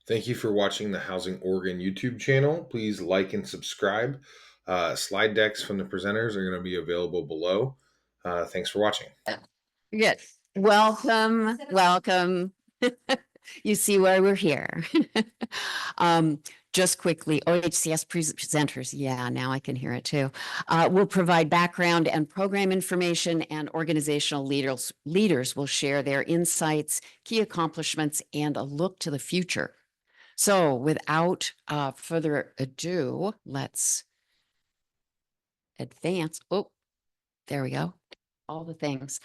Thank you for watching the Housing Oregon YouTube channel. Please like and subscribe. Slide decks from the presenters are going to be available below. Thanks for watching. Good. Welcome, welcome. You see why we're here. Just quickly, OHCS presenters, yeah, now I can hear it too, will provide background and program information, and organizational leaders will share their insights, key accomplishments, and a look to the future. So without further ado, let's advance. Oh, there we go. All the things.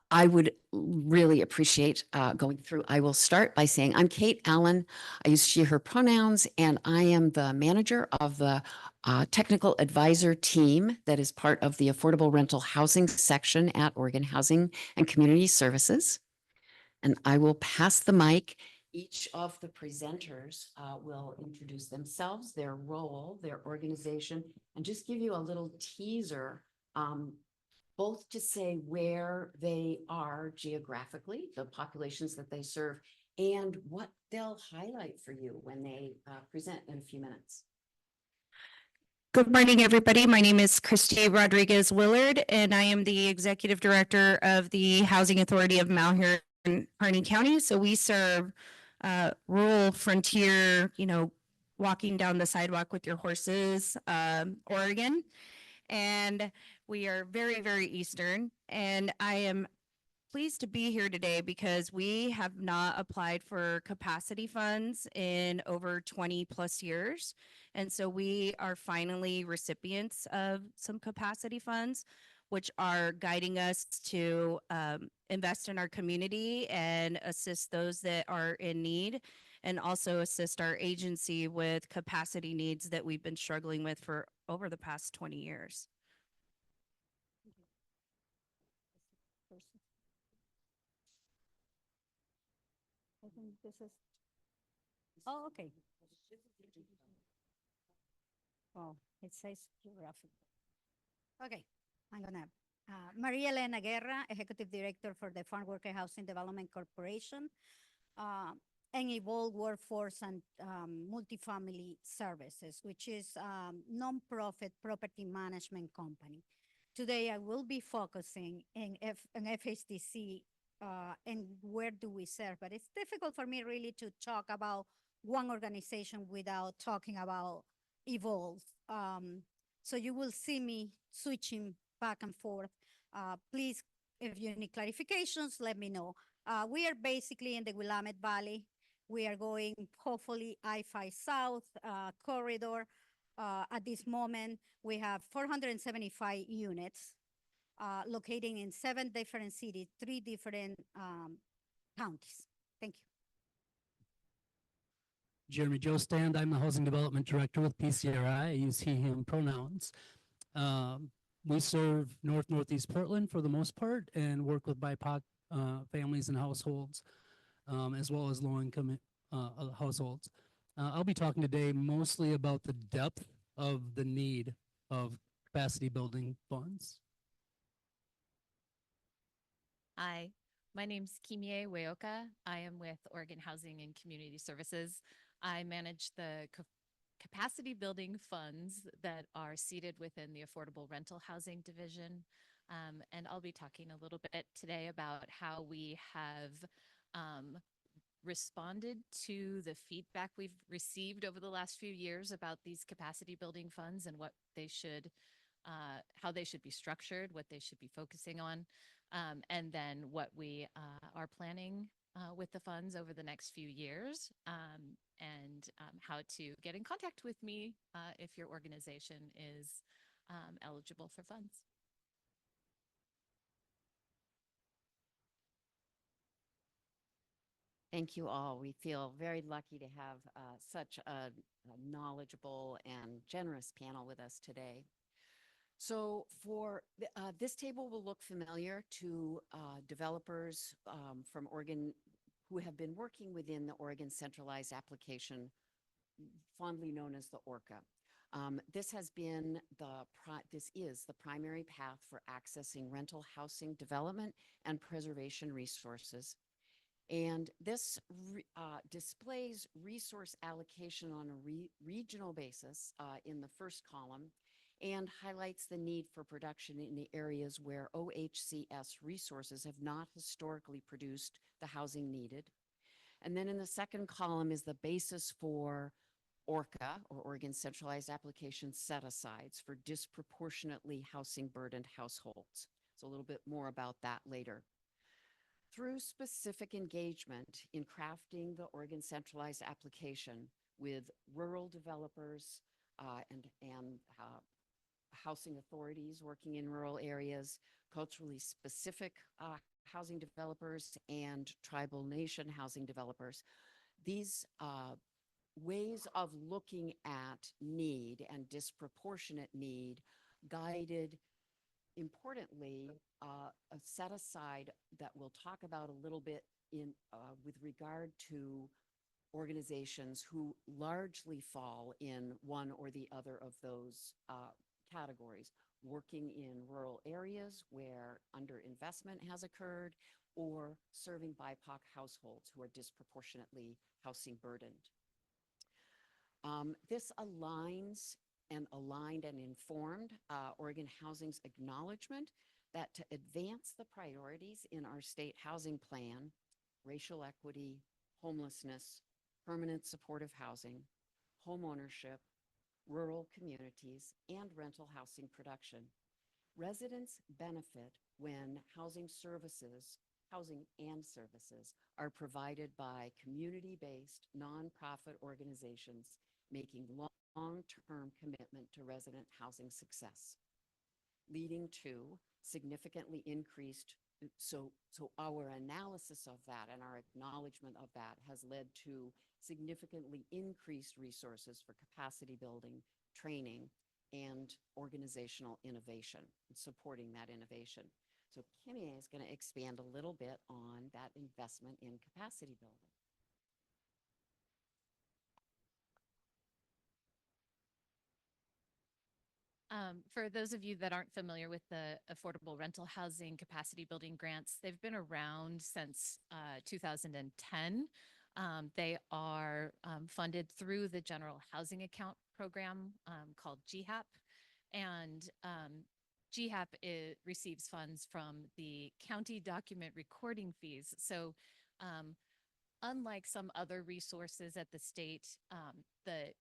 I would really appreciate going through. I will start by saying I'm Kate Allen. I use she, her pronouns, and I am the manager of the technical advisor team that is part of the affordable rental housing section at Oregon Housing and Community Services. And I will pass the mic. Each of the presenters will introduce themselves, their role, their organization, and just give you a little teaser both to say where they are geographically, the populations that they serve, and what they'll highlight for you when they present in a few minutes. Good morning, everybody. My name is Christy Rodriguez Willard, and I am the Executive Director of the Housing Authority of Malheur and Harney County. So we serve rural frontier, walking down the sidewalk with your horses, Oregon. And we are very, very Eastern. And I am pleased to be here today because we have not applied for capacity funds in over 20 plus years. And so we are finally recipients of some capacity funds, which are guiding us to invest in our community and assist those that are in need, and also assist our agency with capacity needs that we've been struggling with for over the past 20 years. I think this is, oh, okay. Oh, it says geographic. Okay, I'm gonna, Maria Elena Guerra, Executive Director for the Farmworker Housing Development Corporation, and Evolve Workforce and Multifamily Services, which is non-profit property management company. Today, I will be focusing in FHDC and where do we serve, but it's difficult for me really to talk about one organization without talking about Evolve. So you will see me switching back and forth. Please, if you need clarifications, let me know. We are basically in the Willamette Valley. We are going hopefully I-5 South corridor. At this moment, we have 475 units locating in 7 different cities, 3 different counties. Thank you. Jeremy Joe Stand. I'm the Housing Development Director with PCRI. I use he, him pronouns. We serve Northeast Portland for the most part and work with BIPOC families and households, as well as low-income households. I'll be talking today mostly about the depth of the need of capacity building funds. Hi, my name's Kimie Weoka. I am with Oregon Housing and Community Services. I manage the capacity building funds that are seated within the Affordable Rental Housing Division. And I'll be talking a little bit today about how we have responded to the feedback we've received over the last few years about these capacity building funds and what they should, how they should be structured, what they should be focusing on, and then what we are planning with the funds over the next few years, and how to get in contact with me if your organization is eligible for funds. Thank you all. We feel very lucky to have such a knowledgeable and generous panel with us today. So for this table will look familiar to developers from Oregon who have been working within the Oregon Centralized Application, fondly known as the ORCA. This is the primary path for accessing rental housing development and preservation resources. And this displays resource allocation on a regional basis in the first column and highlights the need for production in the areas where OHCS resources have not historically produced the housing needed. And then in the second column is the basis for ORCA, or Oregon Centralized Application Set-asides for disproportionately housing burdened households. So a little bit more about that later. Through specific engagement in crafting the Oregon Centralized Application with rural developers and housing authorities working in rural areas, culturally specific housing developers, and tribal nation housing developers, these ways of looking at need and disproportionate need guided, importantly, a set aside that we'll talk about a little bit in with regard to organizations who largely fall in one or the other of those categories, working in rural areas where underinvestment has occurred, or serving BIPOC households who are disproportionately housing burdened. This aligns and aligned and informed Oregon Housing's acknowledgement that to advance the priorities in our state housing plan, racial equity, homelessness, permanent supportive housing, home ownership, rural communities, and rental housing production, residents benefit when housing and services are provided by community-based nonprofit organizations making long-term commitment to resident housing success, leading to significantly increased. So our analysis of that and our acknowledgement of that has led to significantly increased resources for capacity building, training, and organizational innovation, and supporting that innovation. So Kimmy is going to expand a little bit on that investment in capacity building. For those of you that aren't familiar with the affordable rental housing capacity building grants, they've been around since 2010. They are funded through the General Housing Account Program called GHAP. And GHAP receives funds from the county document recording fees. So unlike some other resources at the state, the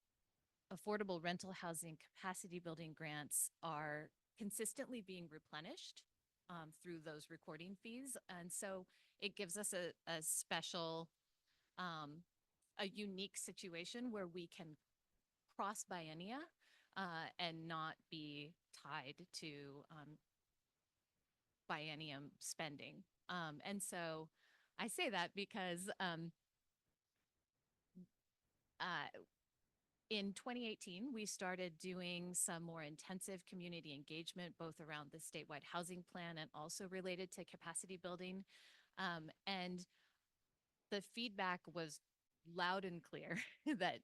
affordable rental housing capacity building grants are consistently being replenished through those recording fees. And so it gives us a special, a unique situation where we can cross biennia and not be tied to biennium spending. And so I say that because in 2018, we started doing some more intensive community engagement, both around the statewide housing plan and also related to capacity building. And the feedback was loud and clear that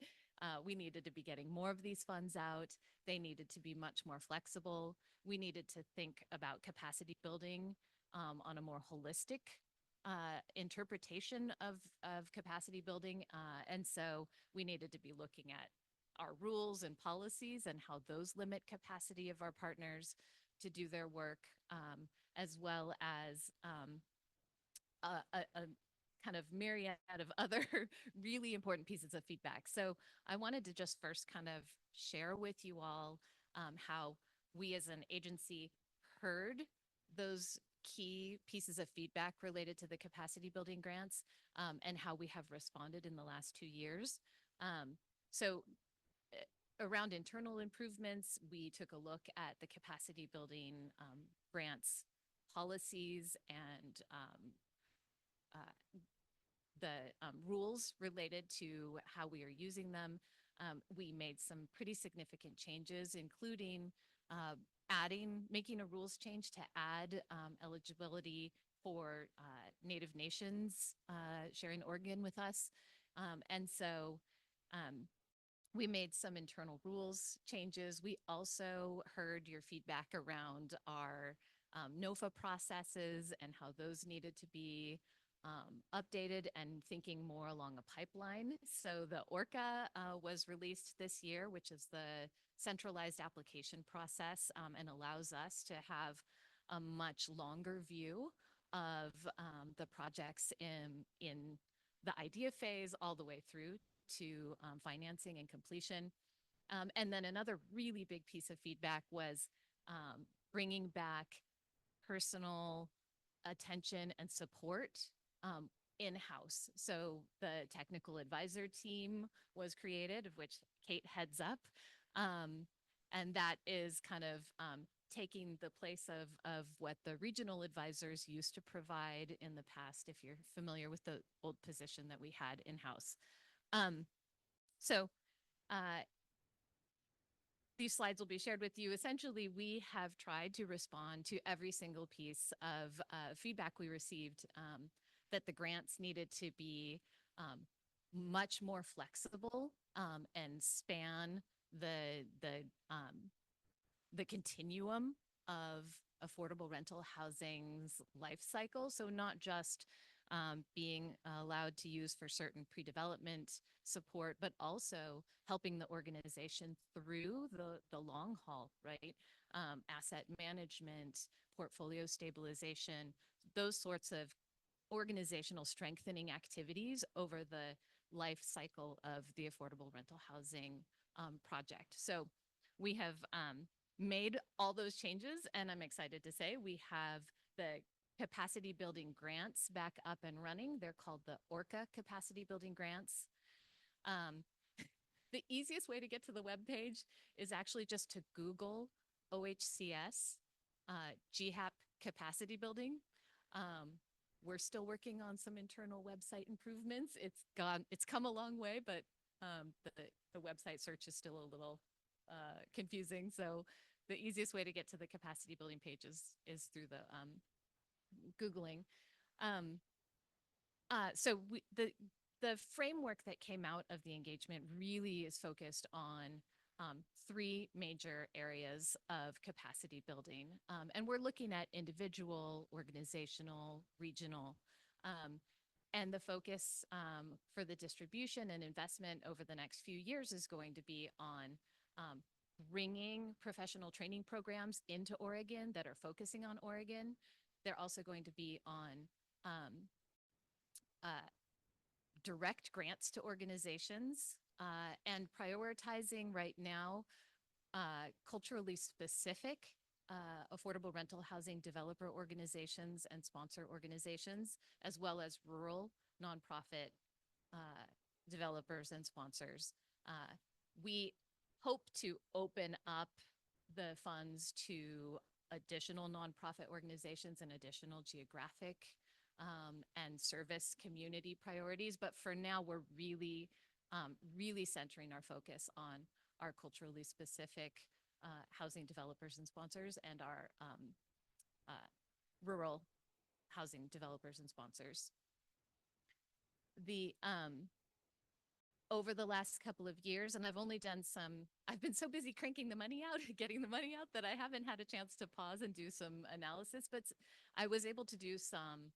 we needed to be getting more of these funds out. They needed to be much more flexible. We needed to think about capacity building on a more holistic interpretation of capacity building. And so we needed to be looking at our rules and policies and how those limit capacity of our partners to do their work, as well as a kind of myriad of other really important pieces of feedback. So I wanted to just first kind of share with you all how we as an agency heard those key pieces of feedback related to the capacity building grants and how we have responded in the last 2 years. So around internal improvements, we took a look at the capacity building grants policies and the rules related to how we are using them. We made some pretty significant changes, including making a rules change to add eligibility for Native Nations sharing Oregon with us. And so we made some internal rules changes. We also heard your feedback around our NOFA processes and how those needed to be updated and thinking more along a pipeline. So the ORCA was released this year, which is the centralized application process, and allows us to have a much longer view of the projects in the idea phase all the way through to financing and completion. And then another really big piece of feedback was bringing back personal attention and support in-house. So the technical advisor team was created, of which Kate heads up. And that is kind of taking the place of what the regional advisors used to provide in the past, if you're familiar with the old position that we had in-house. So these slides will be shared with you. Essentially, we have tried to respond to every single piece of feedback we received, that the grants needed to be much more flexible and span the continuum of affordable rental housing's life cycle. So not just being allowed to use for certain pre-development support, but also helping the organization through the long haul, right? Asset management, portfolio stabilization, those sorts of organizational strengthening activities over the life cycle of the affordable rental housing project. So we have made all those changes, and I'm excited to say we have the capacity building grants back up and running. They're called the ORCA capacity building grants. The easiest way to get to the webpage is actually just to Google OHCS GHAP capacity building. We're still working on some internal website improvements. It's come a long way, but the website search is still a little confusing. So the easiest way to get to the capacity building page is through the Googling. So the framework that came out of the engagement really is focused on three major areas of capacity building. And we're looking at individual, organizational, regional, and the focus for the distribution and investment over the next few years is going to be on bringing professional training programs into Oregon that are focusing on Oregon. They're also going to be on direct grants to organizations and prioritizing right now culturally specific affordable rental housing developer organizations and sponsor organizations, as well as rural nonprofit developers and sponsors. We hope to open up the funds to additional nonprofit organizations and additional geographic and service community priorities. But for now, we're really, really centering our focus on our culturally specific housing developers and sponsors and our rural housing developers and sponsors. Over the last couple of years, and I've been so busy cranking the money out, getting the money out, that I haven't had a chance to pause and do some analysis, but I was able to do some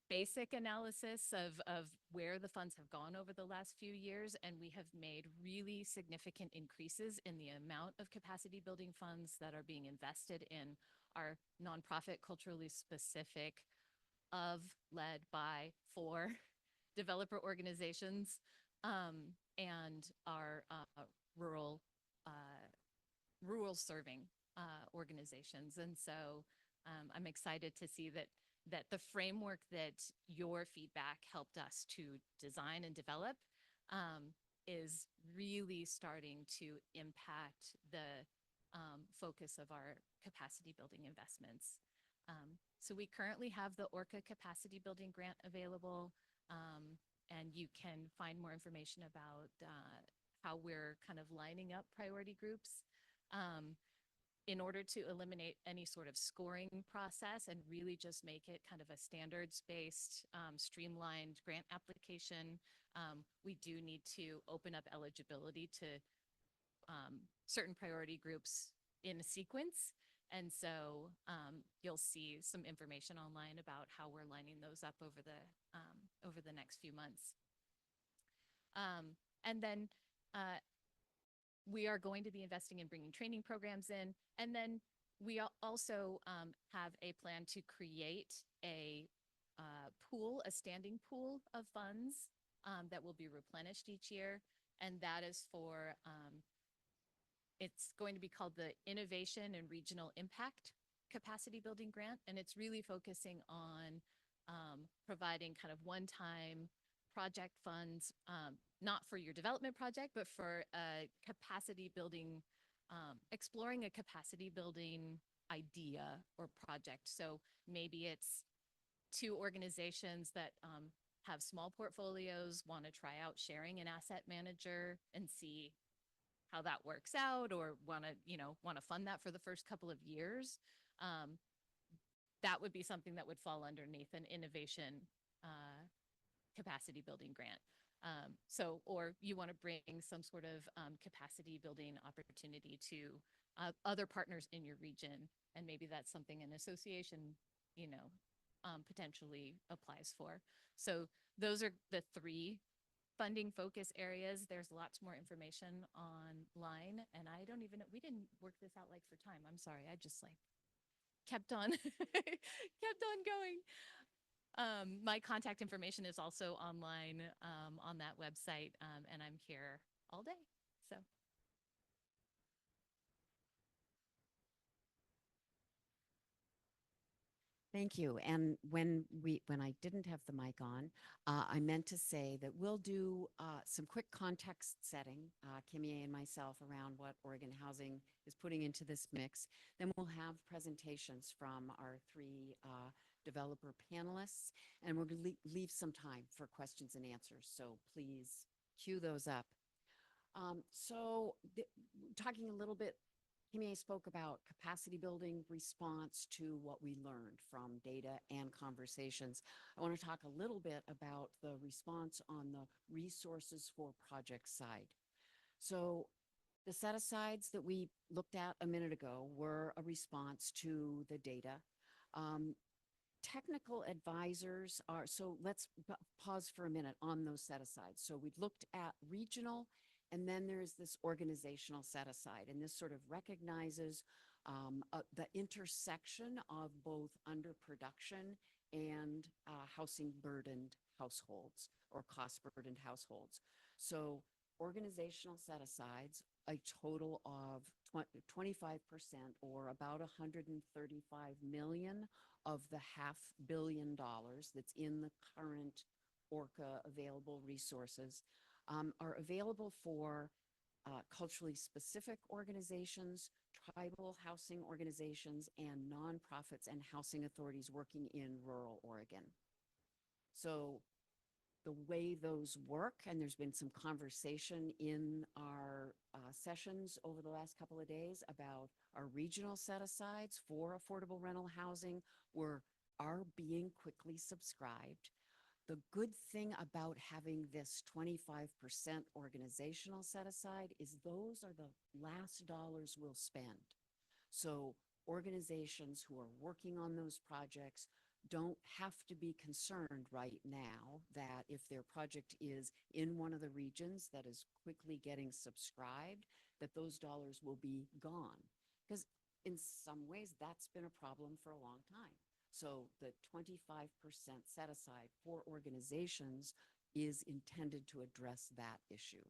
basic analysis of where the funds have gone over the last few years, and we have made really significant increases in the amount of capacity building funds that are being invested in our nonprofit, culturally specific, led by, for developer organizations, and our rural serving organizations. And so I'm excited to see that the framework that your feedback helped us to design and develop is really starting to impact the focus of our capacity building investments. So we currently have the ORCA capacity building grant available, and you can find more information about how we're kind of lining up priority groups in order to eliminate any sort of scoring process and really just make it kind of a standards-based, streamlined grant application. We do need to open up eligibility to certain priority groups in a sequence. And so you'll see some information online about how we're lining those up over the next few months. And then we are going to be investing in bringing training programs in. And then we also have a plan to create a pool, a standing pool of funds that will be replenished each year. And that is for, it's going to be called the Innovation and Regional Impact Capacity Building Grant. And it's really focusing on providing kind of one-time project funds, not for your development project, but for a capacity building, exploring a capacity building idea or project. So maybe it's two organizations that have small portfolios, want to try out sharing an asset manager and see how that works out, or want to fund that for the first couple of years. That would be something that would fall underneath an innovation capacity building grant. So, or you want to bring some sort of capacity building opportunity to other partners in your region, and maybe that's something an association, potentially applies for. So those are the three funding focus areas. There's lots more information online, and I don't even know, we didn't work this out like for time. I'm sorry. I just like kept on kept on going. My contact information is also online on that website, and I'm here all day. So Thank you. And when I didn't have the mic on, I meant to say that we'll do some quick context setting, Kimmy and myself, around what Oregon Housing is putting into this mix. Then we'll have presentations from our three developer panelists, and we're going to leave some time for questions and answers. So please cue those up. Talking a little bit, Kimmy spoke about capacity building response to what we learned from data and conversations. I want to talk a little bit about the response on the resources for project side. So the set-asides that we looked at a minute ago were a response to the data. Technical advisors are, so let's pause for a minute on those set-asides. So we looked at regional, and then there's this organizational set-aside, and this sort of recognizes the intersection of both underproduction and housing burdened households or cost burdened households. So organizational set-asides, a total of 25% or about 135 million of the $500 million that's in the current ORCA available resources are available for culturally specific organizations, tribal housing organizations, and nonprofits and housing authorities working in rural Oregon. So the way those work, and there's been some conversation in our sessions over the last couple of days about our regional set-asides for affordable rental housing are being quickly subscribed. The good thing about having this 25% organizational set-aside is those are the last dollars we'll spend. So organizations who are working on those projects don't have to be concerned right now that if their project is in one of the regions that is quickly getting subscribed, that those dollars will be gone. Because in some ways, that's been a problem for a long time. So the 25% set aside for organizations is intended to address that issue.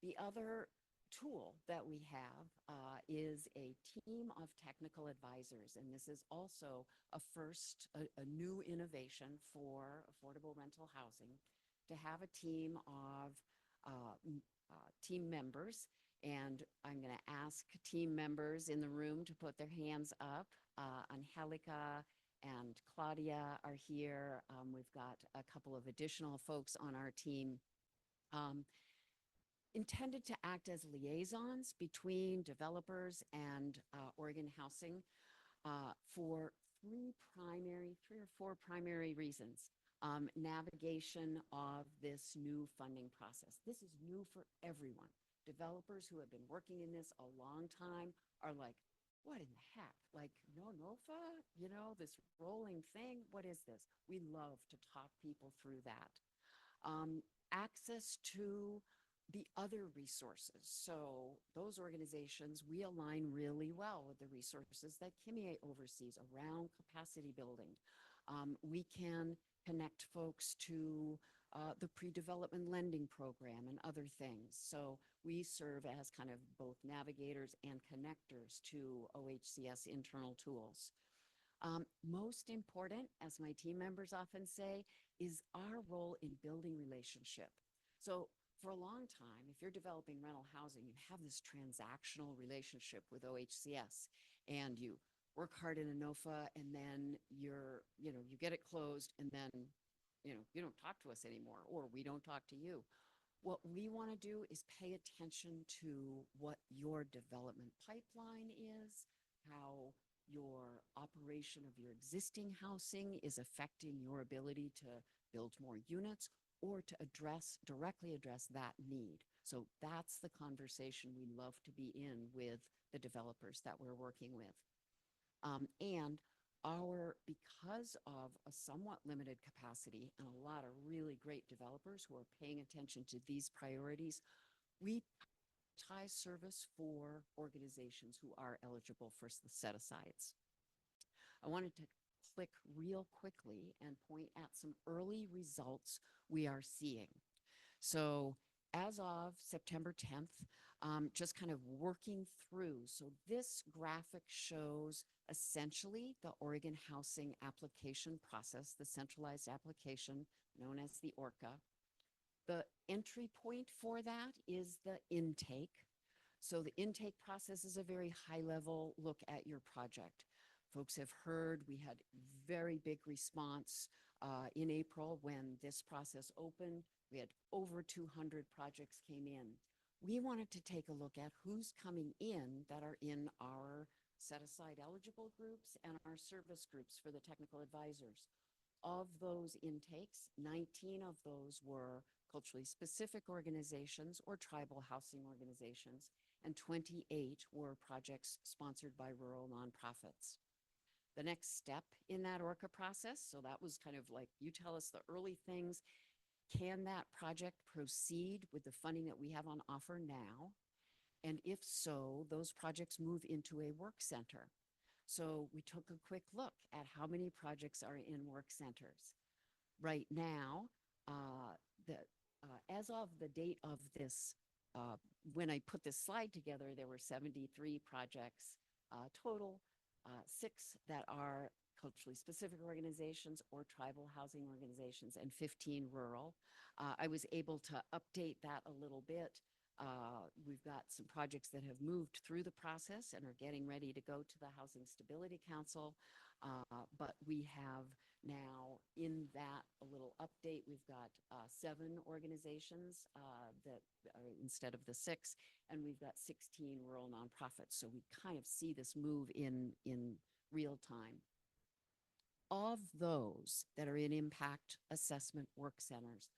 The other tool that we have is a team of technical advisors, and this is also a new innovation for affordable rental housing, to have a team of team members. And I'm going to ask team members in the room to put their hands up. Angelica and Claudia are here. We've got a couple of additional folks on our team intended to act as liaisons between developers and Oregon Housing for three or four primary reasons. Navigation of this new funding process. This is new for everyone. Developers who have been working in this a long time are like, what in the heck? Like, no NOFA, this rolling thing, what is this? We love to talk people through that. Access to the other resources. So those organizations, we align really well with the resources that Kimie oversees around capacity building. We can connect folks to the pre-development lending program and other things. So we serve as kind of both navigators and connectors to OHCS internal tools. Most important, as my team members often say, is our role in building relationship. So for a long time, if you're developing rental housing, you have this transactional relationship with OHCS and you work hard in a NOFA and then you get it closed and then, you don't talk to us anymore or we don't talk to you. What we want to do is pay attention to what your development pipeline is, how your operation of your existing housing is affecting your ability to build more units or to directly address that need. So that's the conversation we love to be in with the developers that we're working with. And because of a somewhat limited capacity and a lot of really great developers who are paying attention to these priorities, we tie service for organizations who are eligible for the set-asides. I wanted to click real quickly and point at some early results we are seeing. So as of September 10th, just kind of working through. So this graphic shows essentially the Oregon housing application process, the centralized application known as the ORCA. The entry point for that is the intake. So the intake process is a very high level look at your project. Folks have heard we had very big response in April when this process opened. We had over 200 projects came in. We wanted to take a look at who's coming in that are in our set-aside eligible groups and our service groups for the technical advisors. Of those intakes, 19 of those were culturally specific organizations or tribal housing organizations, and 28 were projects sponsored by rural nonprofits. The next step in that ORCA process, so that was kind of like, you tell us the early things. Can that project proceed with the funding that we have on offer now? And if so, those projects move into a work center. So we took a quick look at how many projects are in work centers. Right now, as of the date of this, when I put this slide together, there were 73 projects total, 6 that are culturally specific organizations or tribal housing organizations, and 15 rural. I was able to update that a little bit. We've got some projects that have moved through the process and are getting ready to go to the Housing Stability Council. But we have now in that a little update, we've got 7 organizations that are instead of the 6, and we've got 16 rural nonprofits. So we kind of see this move in real time. Of those that are in impact assessment work centers,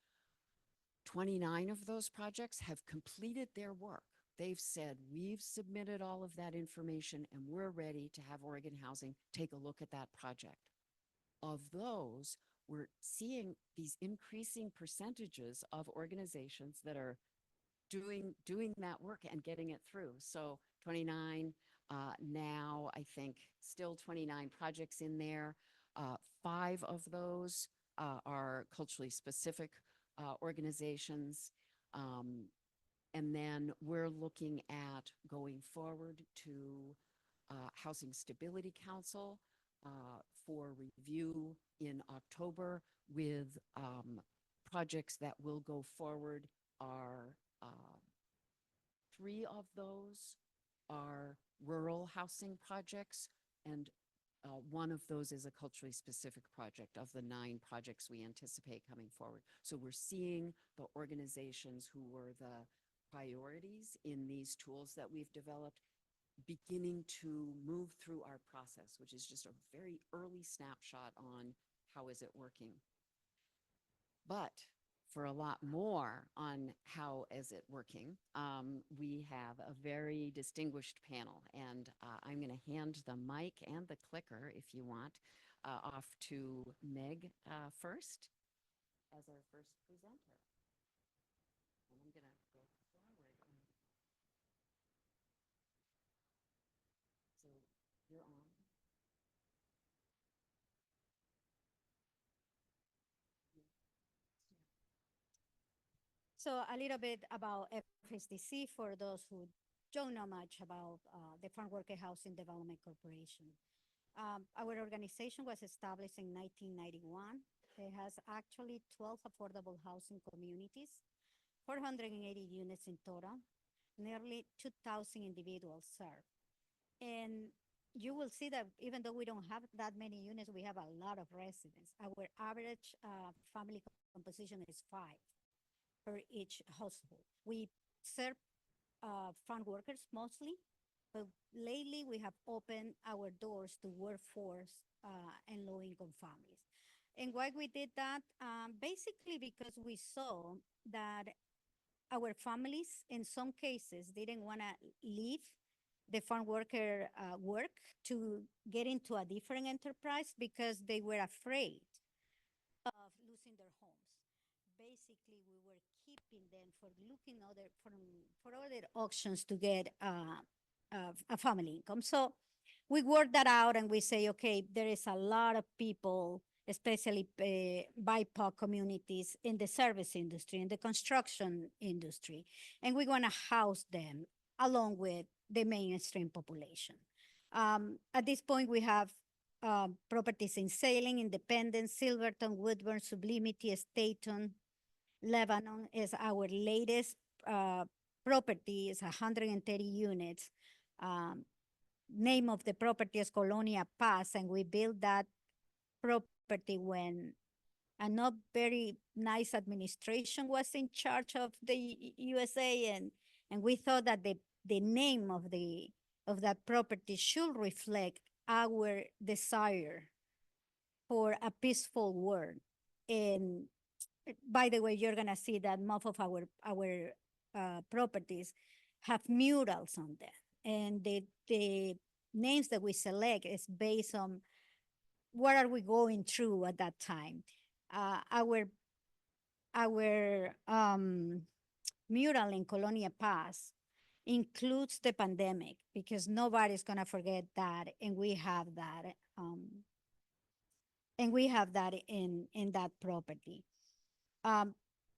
29 of those projects have completed their work. They've said, we've submitted all of that information and we're ready to have Oregon Housing take a look at that project. Of those, we're seeing these increasing percentages of organizations that are doing that work and getting it through. So 29 now, I think still 29 projects in there. 5 of those are culturally specific organizations. And then we're looking at going forward to Housing Stability Council for review in October with projects that will go forward. Are 3 of those are rural housing projects, and 1 of those is a culturally specific project of the 9 projects we anticipate coming forward. So we're seeing the organizations who were the priorities in these tools that we've developed beginning to move through our process, which is just a very early snapshot on how is it working. But for a lot more on how is it working, we have a very distinguished panel. And I'm going to hand the mic and the clicker, if you want, off to Meg first as our first presenter. And I'm going to go forward. So you're on. So a little bit about FSDC for those who don't know much about the Farmworker Housing Development Corporation. Our organization was established in 1991. It has actually 12 affordable housing communities, 480 units in total, nearly 2,000 individuals served. And you will see that even though we don't have that many units, we have a lot of residents. Our average family composition is 5 per each household. We serve farm workers mostly, but lately we have opened our doors to workforce and low-income families. And why we did that? Basically because we saw that our families, in some cases, didn't want to leave the farm worker work to get into a different enterprise because they were afraid of losing their homes. Basically, we were keeping them for looking for other auctions to get a family income. So we work that out and we say, okay, there is a lot of people, especially BIPOC communities in the service industry, in the construction industry, and we want to house them along with the mainstream population. At this point, we have properties in Salem, Independence, Silverton, Woodburn, Sublimity, Staten, Lebanon is our latest property. It's 130 units. Name of the property is Colonia Paz, and we built that property when a not very nice administration was in charge of the USA, and we thought that the name of that property should reflect our desire for a peaceful world. And by the way, you're gonna see that most of our properties have murals on them, and the names that we select is based on what are we going through at that time. Our mural in Colonia Paz includes the pandemic because nobody's gonna forget that, and we have that. And we have that in that property.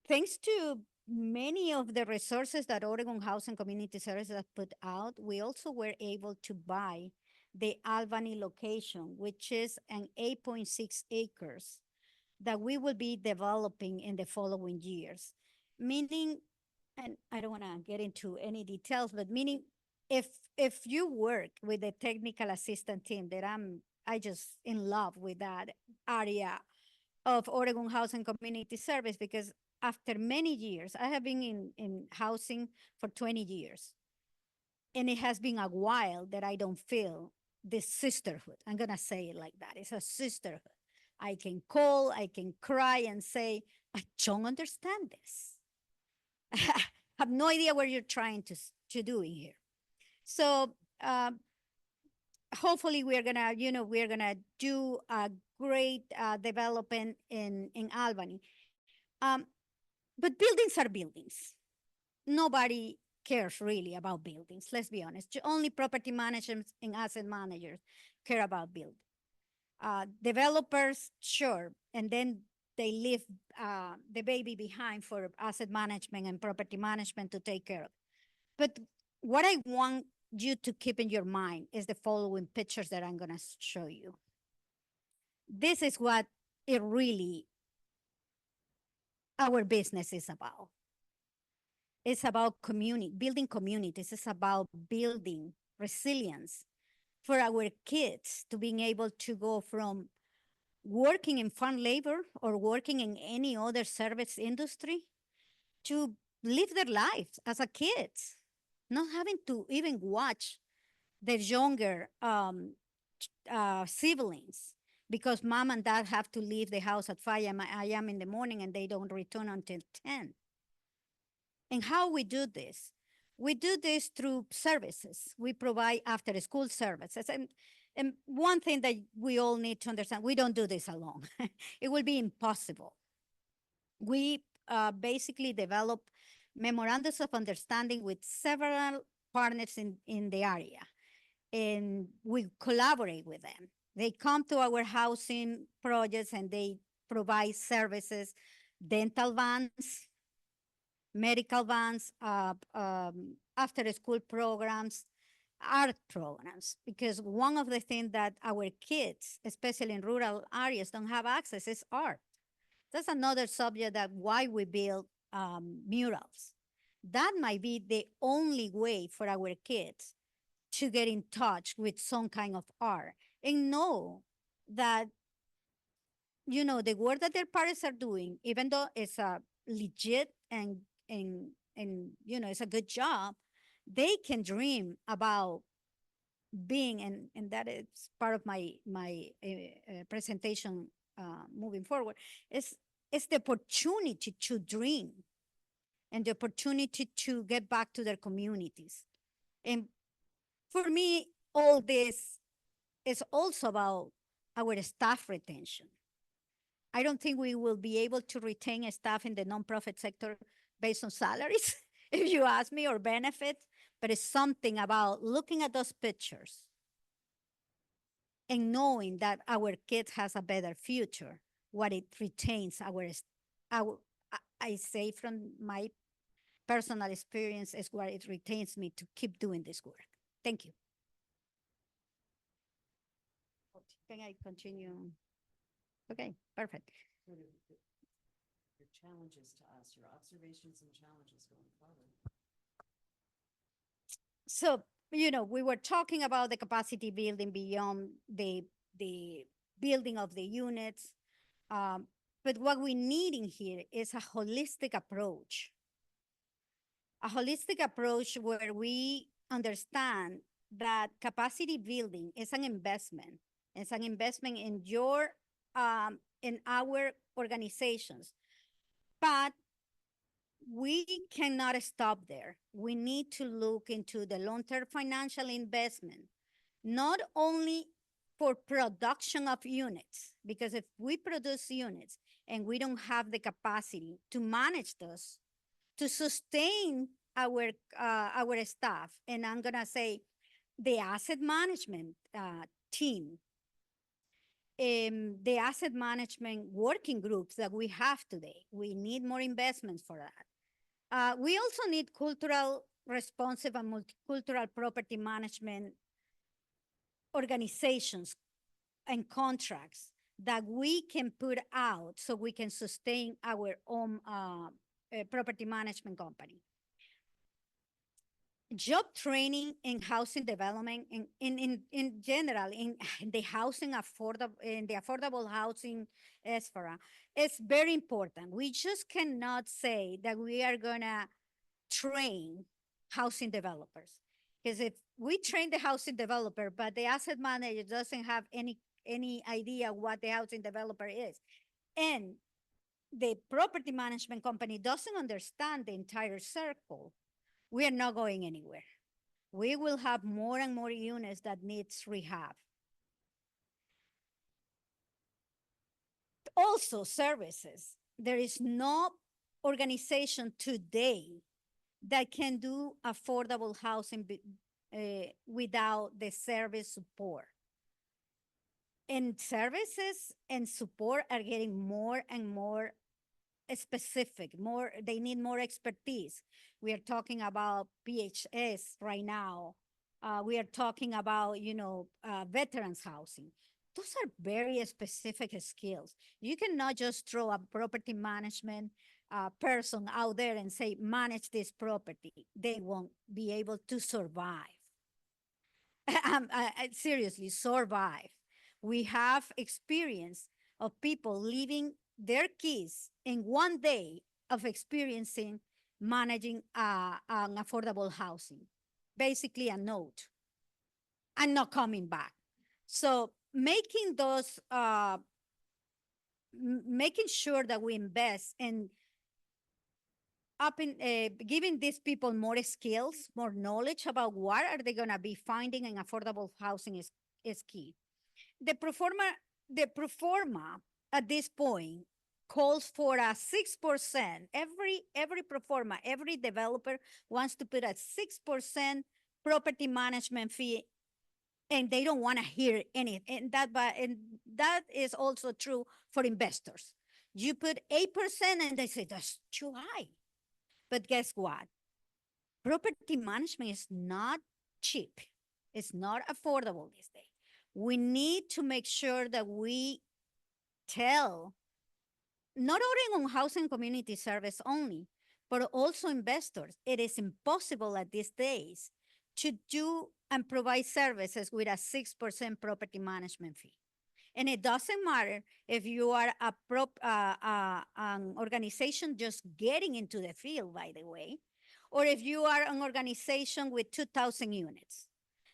Thanks to many of the resources that Oregon Housing Community Services put out, we also were able to buy the Albany location, which is an 8.6 acres that we will be developing in the following years. Meaning, and I don't want to get into any details, but meaning if you work with the technical assistant team that I just in love with that area of Oregon Housing Community Service, because after many years, I have been in housing for 20 years. And it has been a while that I don't feel this sisterhood. I'm gonna say it like that. It's a sisterhood. I can call, I can cry and say, I don't understand this. I have no idea what you're trying to do in here. So hopefully we're gonna do a great development in Albany. But buildings are buildings. Nobody cares really about buildings, let's be honest. Only property managers and asset managers care about buildings. Developers, sure, and then they leave the baby behind for asset management and property management to take care of. But what I want you to keep in your mind is the following pictures that I'm gonna show you. This is what it really, our business is about. It's about building communities. It's about building resilience for our kids to being able to go from working in farm labor or working in any other service industry to live their lives as a kid, not having to even watch their younger siblings because mom and dad have to leave the house at 5 a.m. in the morning and they don't return until 10. And how we do this? We do this through services. We provide after school services. And one thing that we all need to understand, we don't do this alone. It will be impossible. We basically develop memorandums of understanding with several partners in the area, and we collaborate with them. They come to our housing projects and they provide services, dental vans, medical vans, after school programs, art programs, because one of the things that our kids, especially in rural areas, don't have access is art. That's another subject that why we build murals. That might be the only way for our kids to get in touch with some kind of art and know that, you know, the work that their parents are doing, even though it's a legit and you know, it's a good job, they can dream about being, and that is part of my presentation moving forward, is the opportunity to dream and the opportunity to get back to their communities. And for me, all this is also about our staff retention. I don't think we will be able to retain a staff in the nonprofit sector based on salaries, if you ask me, or benefits, but it's something about looking at those pictures and knowing that our kids has a better future, what it retains I say from my personal experience is what it retains me to keep doing this work. Thank you. Can I continue? Okay, perfect. Your challenges to us, your observations and challenges going forward. So, you know, we were talking about the capacity building beyond the building of the units. But what we need in here is a holistic approach. A holistic approach where we understand that capacity building is an investment. It's an investment in your, in our organizations. But we cannot stop there. We need to look into the long-term financial investment, not only for production of units, because if we produce units and we don't have the capacity to manage those, to sustain our staff, and I'm gonna say the asset management team, the asset management working groups that we have today, we need more investments for that. We also need cultural responsive and multicultural property management organizations and contracts that we can put out so we can sustain our own property management company. Job training in housing development in general in the housing affordable housing sphere is very important. We just cannot say that we are gonna train housing developers, because if we train the housing developer but the asset manager doesn't have any idea what the housing developer is, and the property management company doesn't understand the entire circle, we are not going anywhere. We will have more and more units that needs rehab. Also services. There is no organization today that can do affordable housing without the service support. And services and support are getting more and more specific, they need more expertise. We are talking about PHS right now. We are talking about, you know, veterans housing. Those are very specific skills. You cannot just throw a property management person out there and say, manage this property. They won't be able to survive. Seriously, survive. We have experience of people leaving their keys in one day of experiencing managing an affordable housing, basically a note, and not coming back. So making those, making sure that we invest in giving these people more skills, more knowledge about what are they gonna be finding in affordable housing is key. The pro forma at this point calls for a 6%. Every pro forma, every developer wants to put a 6% property management fee, and they don't want to hear anything. And that is also true for investors. You put 8% and they say that's too high. But guess what? Property management is not cheap. It's not affordable these days. We need to make sure that we tell not Oregon Housing Community Service only, but also investors. It is impossible at these days to do and provide services with a 6% property management fee. And it doesn't matter if you are an organization just getting into the field, by the way, or if you are an organization with 2,000 units.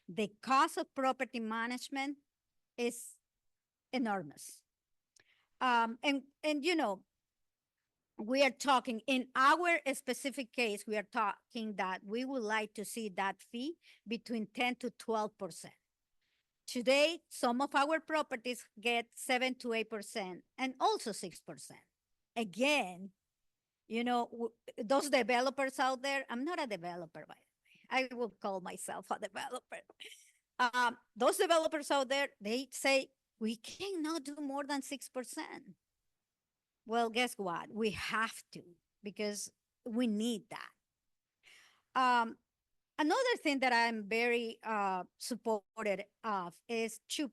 The cost of property management is enormous. And you know, we are talking in our specific case, we are talking that we would like to see that fee between 10 to 12%. Today, some of our properties get 7 to 8% and also 6%. Again, you know, those developers out there, I'm not a developer, by the way. I will call myself a developer. Those developers out there, they say, we cannot do more than 6%. Well, guess what? We have to, because we need that. Another thing that I'm very supported of is to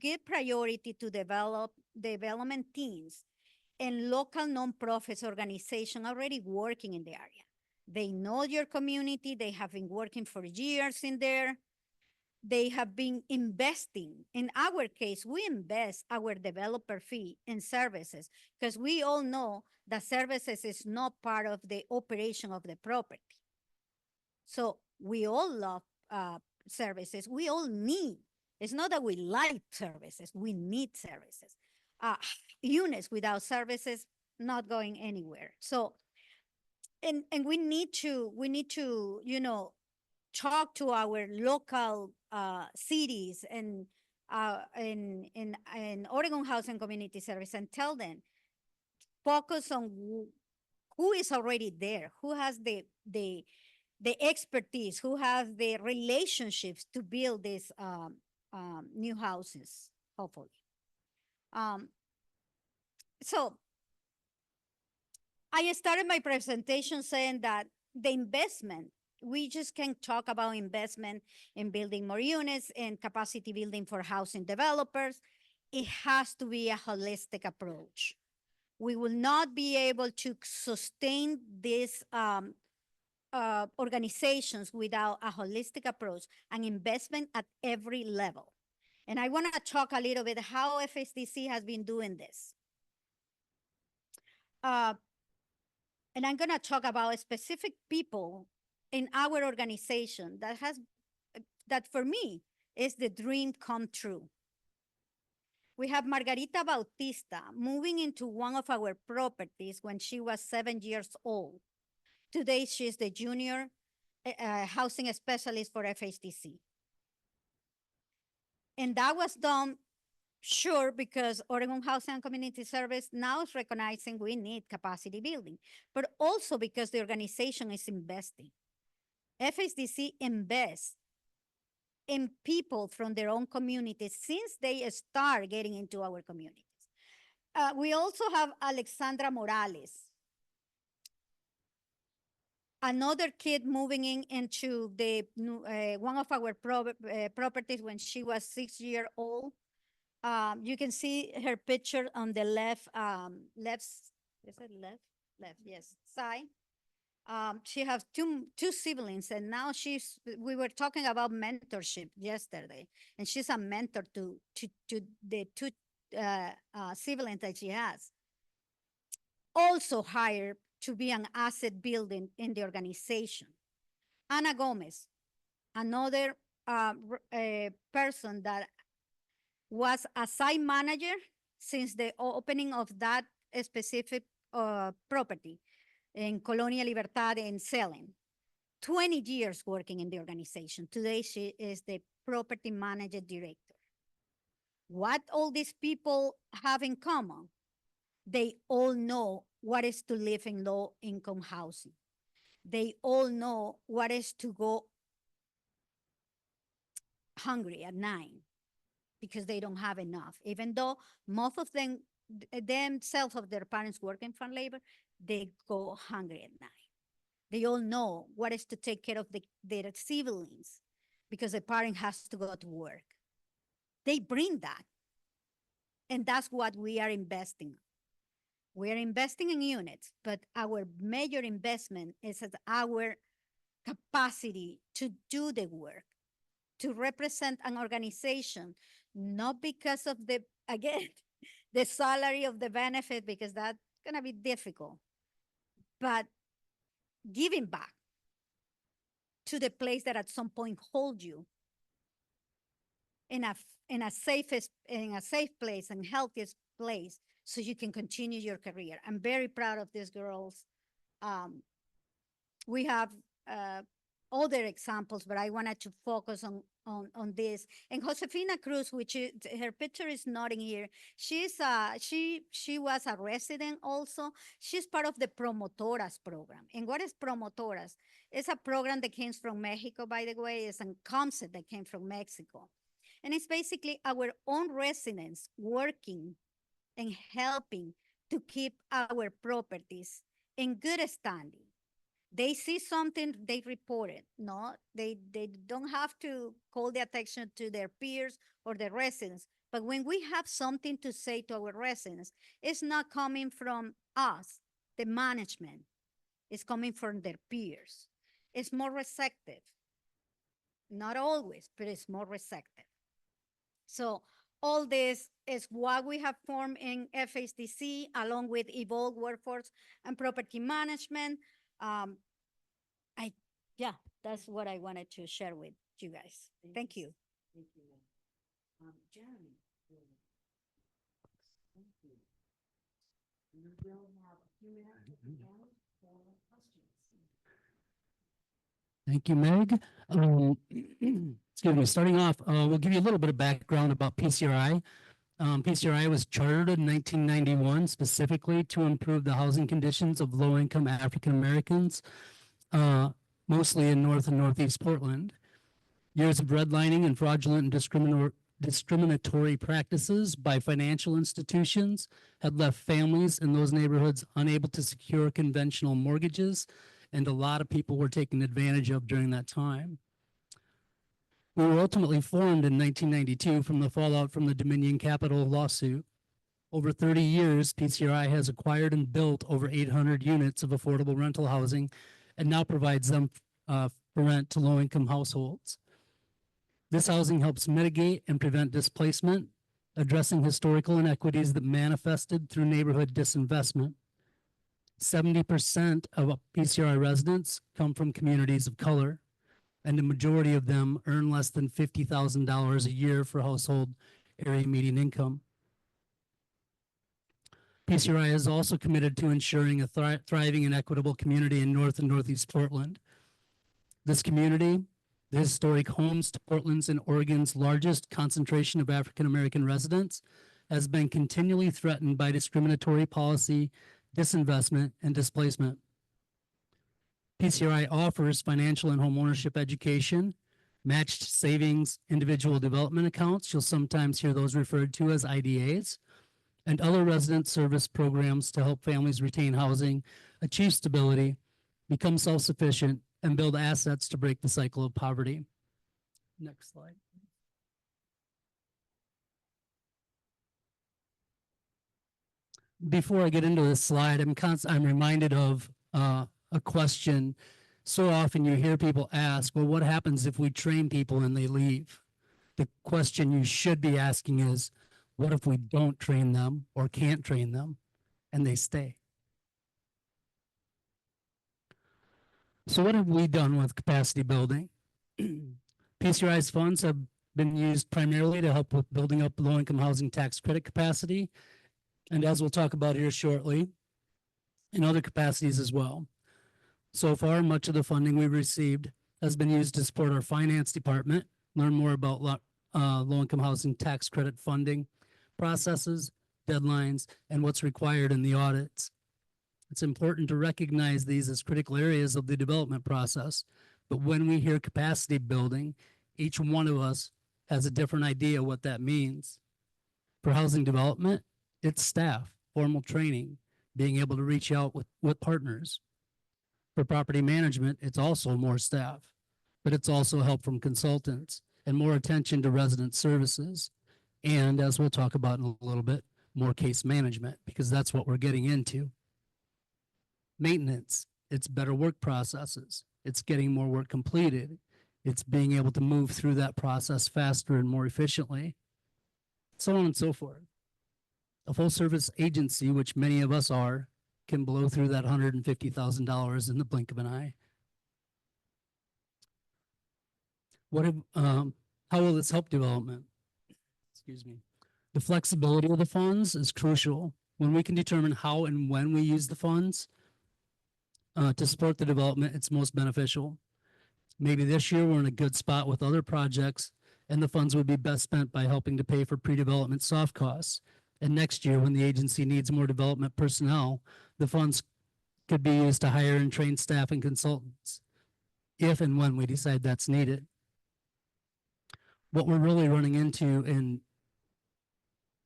give priority to development teams and local nonprofits organization already working in the area. They know your community. They have been working for years in there. They have been investing. In our case, we invest our developer fee in services because we all know that services is not part of the operation of the property. So we all love services. We all need. It's not that we like services. We need services. Units without services not going anywhere. So, and we need to you know, talk to our local cities and in Oregon Housing Community Service and tell them, focus on who is already there, who has the expertise, who has the relationships to build these new houses, hopefully. So I started my presentation saying that the investment, we just can't talk about investment in building more units and capacity building for housing developers. It has to be a holistic approach. We will not be able to sustain these organizations without a holistic approach and investment at every level. And I want to talk a little bit how FHDC has been doing this. And I'm going to talk about specific people in our organization that for me is the dream come true. We have Margarita Bautista moving into one of our properties when she was 7 years old. Today, she's the junior housing specialist for FHDC. And that was done, sure, because Oregon Housing and Community Service now is recognizing we need capacity building, but also because the organization is investing. FHDC invests in people from their own communities since they start getting into our communities. We also have Alexandra Morales, another kid moving into the one of our properties when she was 6 years old. You can see her picture on the left, is it left? Left, yes, side. She has two siblings, and now we were talking about mentorship yesterday, and she's a mentor to the two siblings that she has. Also hired to be an asset building in the organization. Ana Gomez, another person that was a site manager since the opening of that specific property in Colonia Libertad in Selling. 20 years working in the organization. Today, she is the property manager director. What all these people have in common? They all know what is to live in low income housing. They all know what is to go hungry at night because they don't have enough. Even though most of them themselves of their parents working from labor, they go hungry at night. They all know what is to take care of their siblings because the parent has to go to work. They bring that. And that's what we are investing. We are investing in units, but our major investment is at our capacity to do the work, to represent an organization, not because of the, again, the salary of the benefit, because that's gonna be difficult, but giving back to the place that at some point hold you in a safe place and healthiest place so you can continue your career. I'm very proud of these girls. We have other examples, but I wanted to focus on this. And Josefina Cruz, which is, her picture is not in here. She was a resident also. She's part of the Promotoras program. And what is Promotoras? It's a program that came from Mexico, by the way. It's a concept that came from Mexico. And it's basically our own residents working and helping to keep our properties in good standing. They see something, they report it. No, they don't have to call the attention to their peers or the residents. But when we have something to say to our residents, it's not coming from us, the management. It's coming from their peers. It's more receptive. Not always, but it's more receptive. So all this is what we have formed in FHDC, along with Evolve Workforce and Property Management. Yeah, that's what I wanted to share with you guys. Thank you. Thank you, ma'am. Jeremy. Thank you. We will have a few minutes at the end for questions. Thank you, Meg. Excuse me, starting off, we'll give you a little bit of background about PCRI. PCRI was chartered in 1991 specifically to improve the housing conditions of low-income African Americans, mostly in North and Northeast Portland. Years of redlining and fraudulent and discriminatory practices by financial institutions had left families in those neighborhoods unable to secure conventional mortgages, and a lot of people were taken advantage of during that time. We were ultimately formed in 1992 from the fallout from the Dominion Capital lawsuit. Over 30 years, PCRI has acquired and built over 800 units of affordable rental housing and now provides them for rent to low-income households. This housing helps mitigate and prevent displacement, addressing historical inequities that manifested through neighborhood disinvestment. 70% of PCRI residents come from communities of color, and the majority of them earn less than $50,000 a year for household area median income. PCRI is also committed to ensuring a thriving and equitable community in North and Northeast Portland. This community, the historic homes to Portland's and Oregon's largest concentration of African American residents, has been continually threatened by discriminatory policy, disinvestment, and displacement. PCRI offers financial and homeownership education, matched savings, individual development accounts, you'll sometimes hear those referred to as IDAs, and other resident service programs to help families retain housing, achieve stability, become self-sufficient, and build assets to break the cycle of poverty. Next slide. Before I get into this slide, I'm reminded of a question. So often you hear people ask, well, what happens if we train people and they leave? The question you should be asking is, what if we don't train them or can't train them and they stay? So what have we done with capacity building? PCRI's funds have been used primarily to help with building up low-income housing tax credit capacity. And as we'll talk about here shortly, in other capacities as well. So far, much of the funding we've received has been used to support our finance department, learn more about low-income housing tax credit funding processes, deadlines, and what's required in the audits. It's important to recognize these as critical areas of the development process. But when we hear capacity building, each one of us has a different idea what that means. For housing development, it's staff, formal training, being able to reach out with partners. For property management, it's also more staff, but it's also help from consultants and more attention to resident services. And as we'll talk about in a little bit, more case management, because that's what we're getting into. Maintenance, it's better work processes. It's getting more work completed. It's being able to move through that process faster and more efficiently, so on and so forth. A full service agency, which many of us are, can blow through that $150,000 in the blink of an eye. How will this help development? Excuse me. The flexibility of the funds is crucial. When we can determine how and when we use the funds to support the development, it's most beneficial. Maybe this year we're in a good spot with other projects and the funds would be best spent by helping to pay for pre-development soft costs. And next year, when the agency needs more development personnel, the funds could be used to hire and train staff and consultants, if and when we decide that's needed. What we're really running into in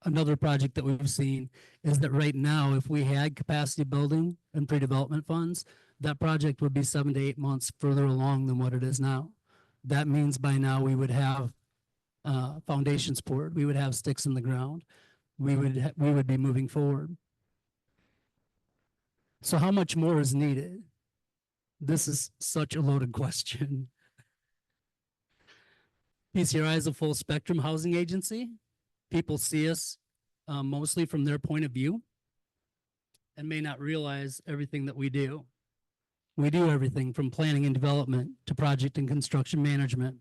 another project that we've seen is that right now, if we had capacity building and pre-development funds, that project would be 7 to 8 months further along than what it is now. That means by now we would have foundations poured, we would have sticks in the ground, we would be moving forward. So how much more is needed? This is such a loaded question. PCRI is a full spectrum housing agency. People see us mostly from their point of view and may not realize everything that we do. We do everything from planning and development to project and construction management,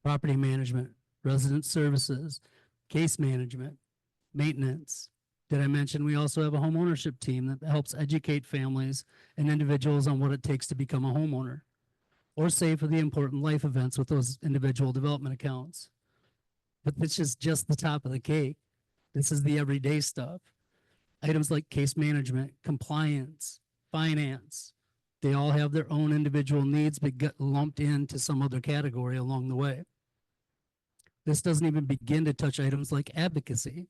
property management, resident services, case management, maintenance. Did I mention we also have a home ownership team that helps educate families and individuals on what it takes to become a homeowner or save for the important life events with those individual development accounts. But this is just the top of the cake. This is the everyday stuff. Items like case management, compliance, finance, they all have their own individual needs but get lumped into some other category along the way. This doesn't even begin to touch items like advocacy,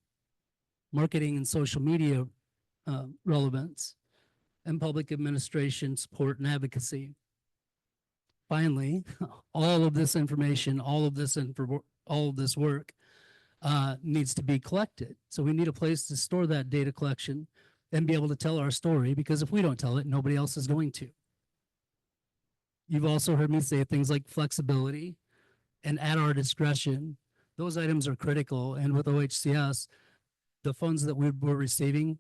marketing and social media relevance, and public administration support and advocacy. Finally, all of this information, all of this work needs to be collected. So we need a place to store that data collection and be able to tell our story, because if we don't tell it, nobody else is going to. You've also heard me say things like flexibility and at our discretion. Those items are critical. And with OHCS, the funds that we're receiving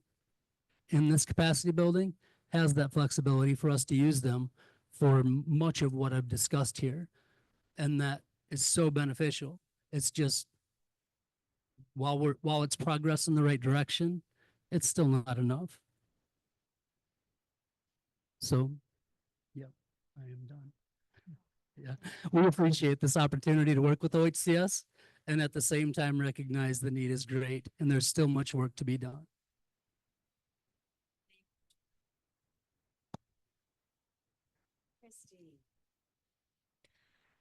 in this capacity building has that flexibility for us to use them for much of what I've discussed here. And that is so beneficial. It's just, while it's progress in the right direction, it's still not enough. So, yeah, I am done. Yeah, we appreciate this opportunity to work with OHCS and at the same time recognize the need is great and there's still much work to be done.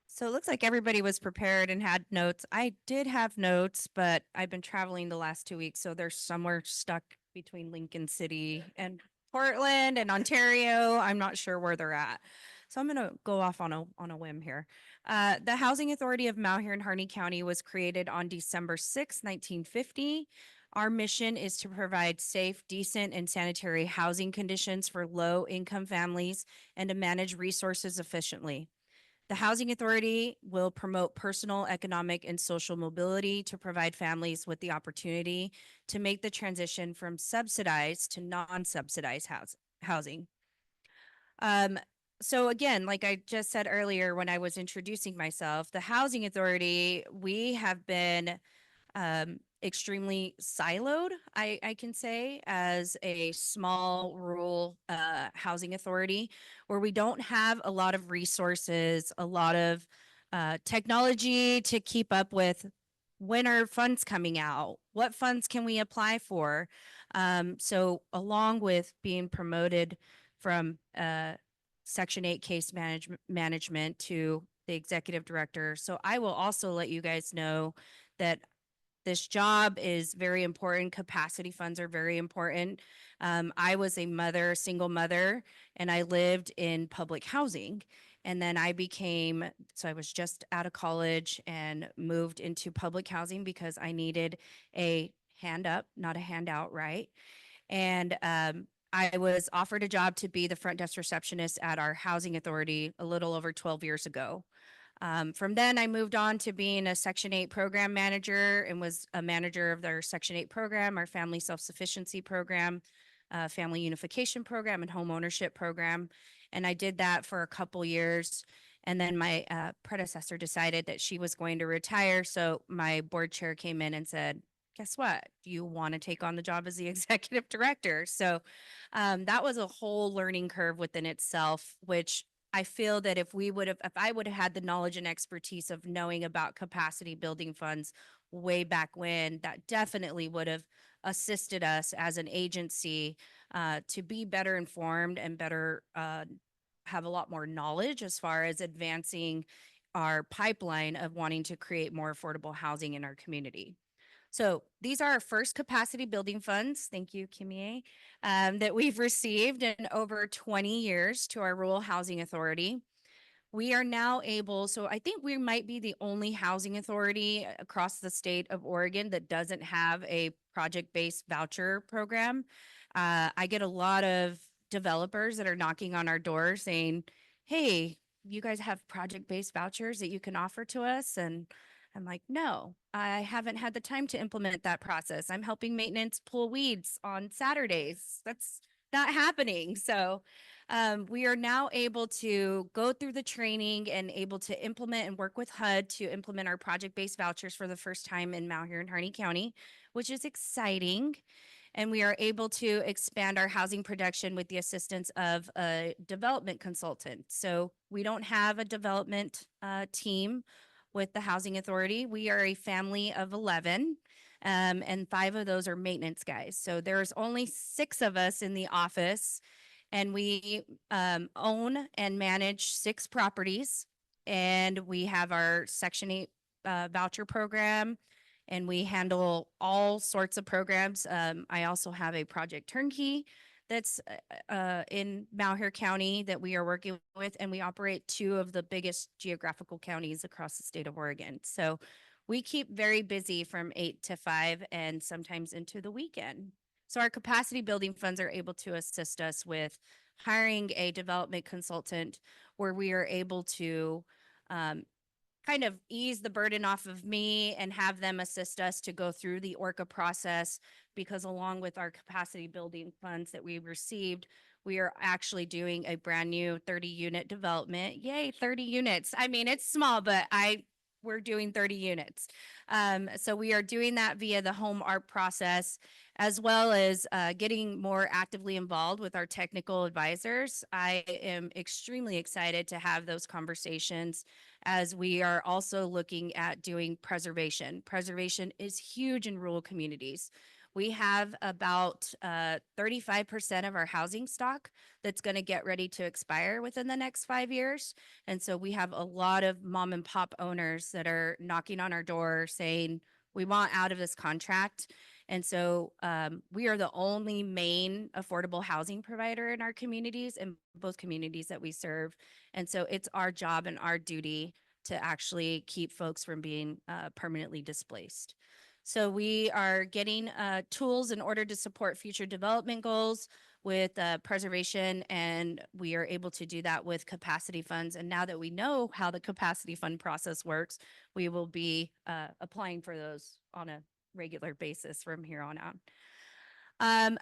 So it looks like everybody was prepared and had notes. I did have notes, but I've been traveling the last 2 weeks, so they're somewhere stuck between Lincoln City and Portland and Ontario. I'm not sure where they're at. So I'm going to go off on a whim here. The Housing Authority of Malheur and Harney County was created on December 6, 1950. Our mission is to provide safe, decent, and sanitary housing conditions for low-income families and to manage resources efficiently. The Housing Authority will promote personal, economic, and social mobility to provide families with the opportunity to make the transition from subsidized to non-subsidized housing. So again, like I just said earlier when I was introducing myself, the Housing Authority, we have been extremely siloed, I can say, as a small rural housing authority, where we don't have a lot of resources, a lot of technology to keep up with when are funds coming out, what funds can we apply for. So along with being promoted from Section 8 case management to the executive director. So I will also let you guys know that this job is very important. Capacity funds are very important. I was a mother, a single mother, and I lived in public housing. And then so I was just out of college and moved into public housing because I needed a hand up, not a handout, right? And I was offered a job to be the front desk receptionist at our housing authority a little over 12 years ago. From then, I moved on to being a Section 8 program manager and was a manager of their Section 8 program, our family self-sufficiency program, family unification program, and home ownership program. And I did that for a couple years. And then my predecessor decided that she was going to retire. So my board chair came in and said, guess what? Do you want to take on the job as the executive director? So that was a whole learning curve within itself, which I feel that if I would have had the knowledge and expertise of knowing about capacity building funds way back when, that definitely would have assisted us as an agency to be better informed and better have a lot more knowledge as far as advancing our pipeline of wanting to create more affordable housing in our community. So these are our first capacity building funds. Thank you, Kimie, that we've received in over 20 years to our Rural Housing Authority. We are now able, so I think we might be the only housing authority across the state of Oregon that doesn't have a project-based voucher program. I get a lot of developers that are knocking on our door saying, hey, you guys have project-based vouchers that you can offer to us? And I'm like, no, I haven't had the time to implement that process. I'm helping maintenance pull weeds on Saturdays. That's not happening. So we are now able to go through the training and able to implement and work with HUD to implement our project-based vouchers for the first time in Malheur and Harney County, which is exciting. And we are able to expand our housing production with the assistance of a development consultant. So we don't have a development team with the Housing Authority. We are a family of 11, and 5 of those are maintenance guys. So there's only 6 of us in the office, and we own and manage 6 properties. And we have our Section 8 voucher program, and we handle all sorts of programs. I also have a project turnkey that's in Malheur County that we are working with, and we operate 2 of the biggest geographical counties across the state of Oregon. So we keep very busy from 8 to 5 and sometimes into the weekend. So our capacity building funds are able to assist us with hiring a development consultant where we are able to kind of ease the burden off of me and have them assist us to go through the ORCA process, because along with our capacity building funds that we received, we are actually doing a brand new 30-unit development. Yay, 30 units. I mean, it's small, but we're doing 30 units. So we are doing that via the home ARP process, as well as getting more actively involved with our technical advisors. I am extremely excited to have those conversations, as we are also looking at doing preservation. Preservation is huge in rural communities. We have about 35% of our housing stock that's going to get ready to expire within the next 5 years. And so we have a lot of mom and pop owners that are knocking on our door saying, we want out of this contract. And so we are the only main affordable housing provider in our communities, and both communities that we serve. And so it's our job and our duty to actually keep folks from being permanently displaced. So we are getting tools in order to support future development goals with preservation, and we are able to do that with capacity funds. And now that we know how the capacity fund process works, we will be applying for those on a regular basis from here on out.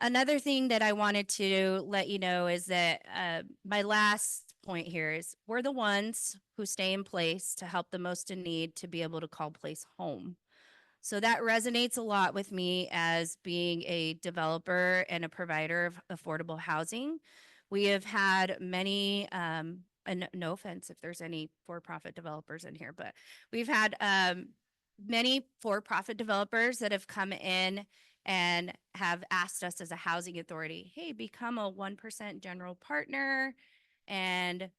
Another thing that I wanted to let you know is that my last point here is we're the ones who stay in place to help the most in need to be able to call place home. So that resonates a lot with me as being a developer and a provider of affordable housing. We have had many, and no offense if there's any for-profit developers in here, but we've had many for-profit developers that have come in and have asked us as a housing authority, hey, become a 1% general partner. And,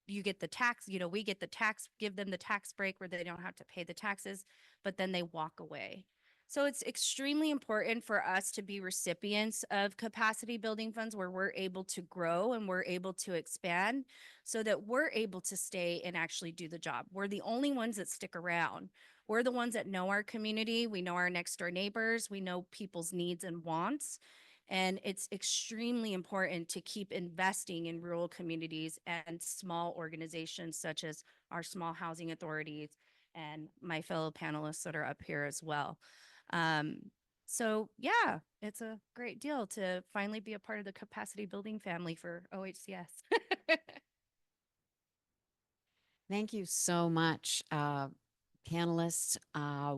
you get the tax, we get the tax, give them the tax break where they don't have to pay the taxes, but then they walk away. So it's extremely important for us to be recipients of capacity building funds where we're able to grow and we're able to expand so that we're able to stay and actually do the job. We're the only ones that stick around. We're the ones that know our community. We know our next door neighbors. We know people's needs and wants. And it's extremely important to keep investing in rural communities and small organizations such as our small housing authorities and my fellow panelists that are up here as well. So yeah, it's a great deal to finally be a part of the capacity building family for OHCS. Thank you so much, panelists.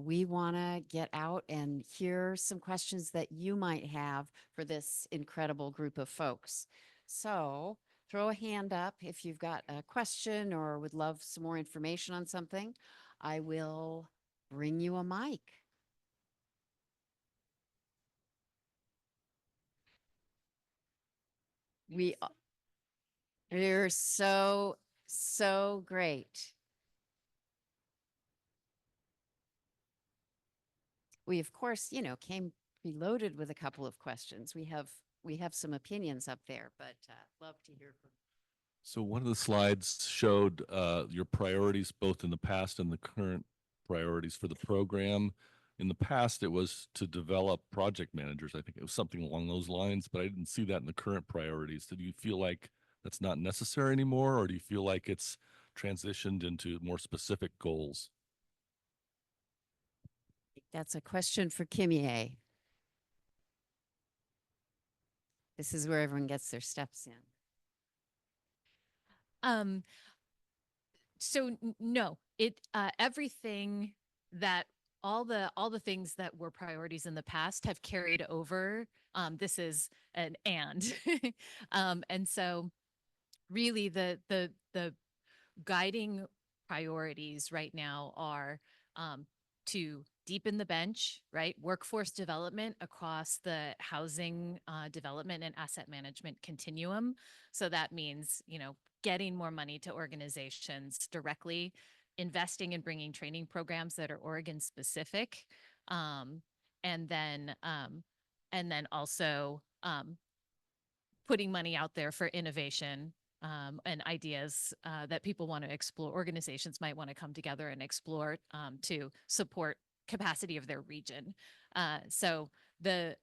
We want to get out and hear some questions that you might have for this incredible group of folks. So throw a hand up if you've got a question or would love some more information on something. I will bring you a mic. You're so great. We, of course, came preloaded with a couple of questions. We have some opinions up there, but love to hear from you. So one of the slides showed your priorities, both in the past and the current priorities for the program. In the past, it was to develop project managers. I think it was something along those lines, but I didn't see that in the current priorities. Do you feel like that's not necessary anymore, or do you feel like it's transitioned into more specific goals? That's a question for Kimie. This is where everyone gets their steps in. So no, everything that all the things that were priorities in the past have carried over. This is an and, and so really the guiding priorities right now are to deepen the bench, right? Workforce development across the housing development and asset management continuum. So that means, getting more money to organizations directly, investing in bringing training programs that are Oregon specific, and then also putting money out there for innovation and ideas that people want to explore. Organizations might want to come together and explore to support capacity of their region. So the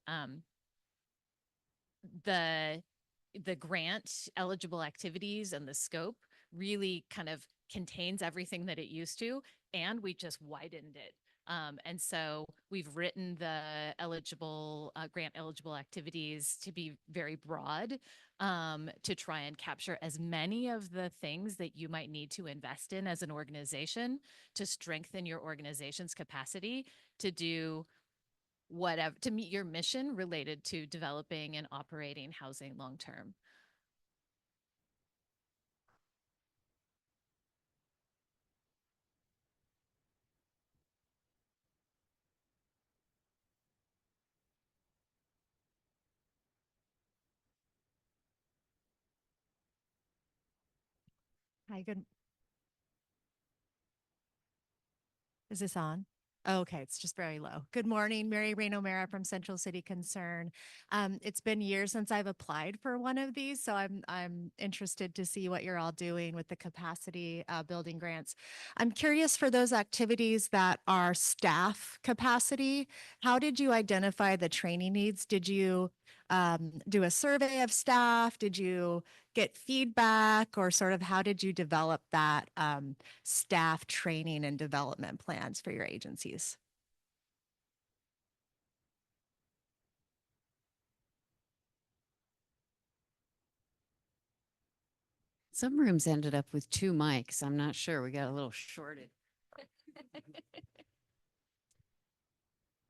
grant eligible activities and the scope really kind of contains everything that it used to, and we just widened it. And so we've written the eligible grant eligible activities to be very broad, to try and capture as many of the things that you might need to invest in as an organization to strengthen your organization's capacity to do whatever, to meet your mission related to developing and operating housing long term. Hi, good. Is this on? Oh, okay, it's just very low. Good morning, Mary Rain O'Mara from Central City Concern. It's been years since I've applied for one of these, so I'm interested to see what you're all doing with the capacity building grants. I'm curious for those activities that are staff capacity. How did you identify the training needs? Did you do a survey of staff? Did you get feedback, or sort of how did you develop that staff training and development plans for your agencies? Some rooms ended up with 2 mics. I'm not sure. We got a little shorted.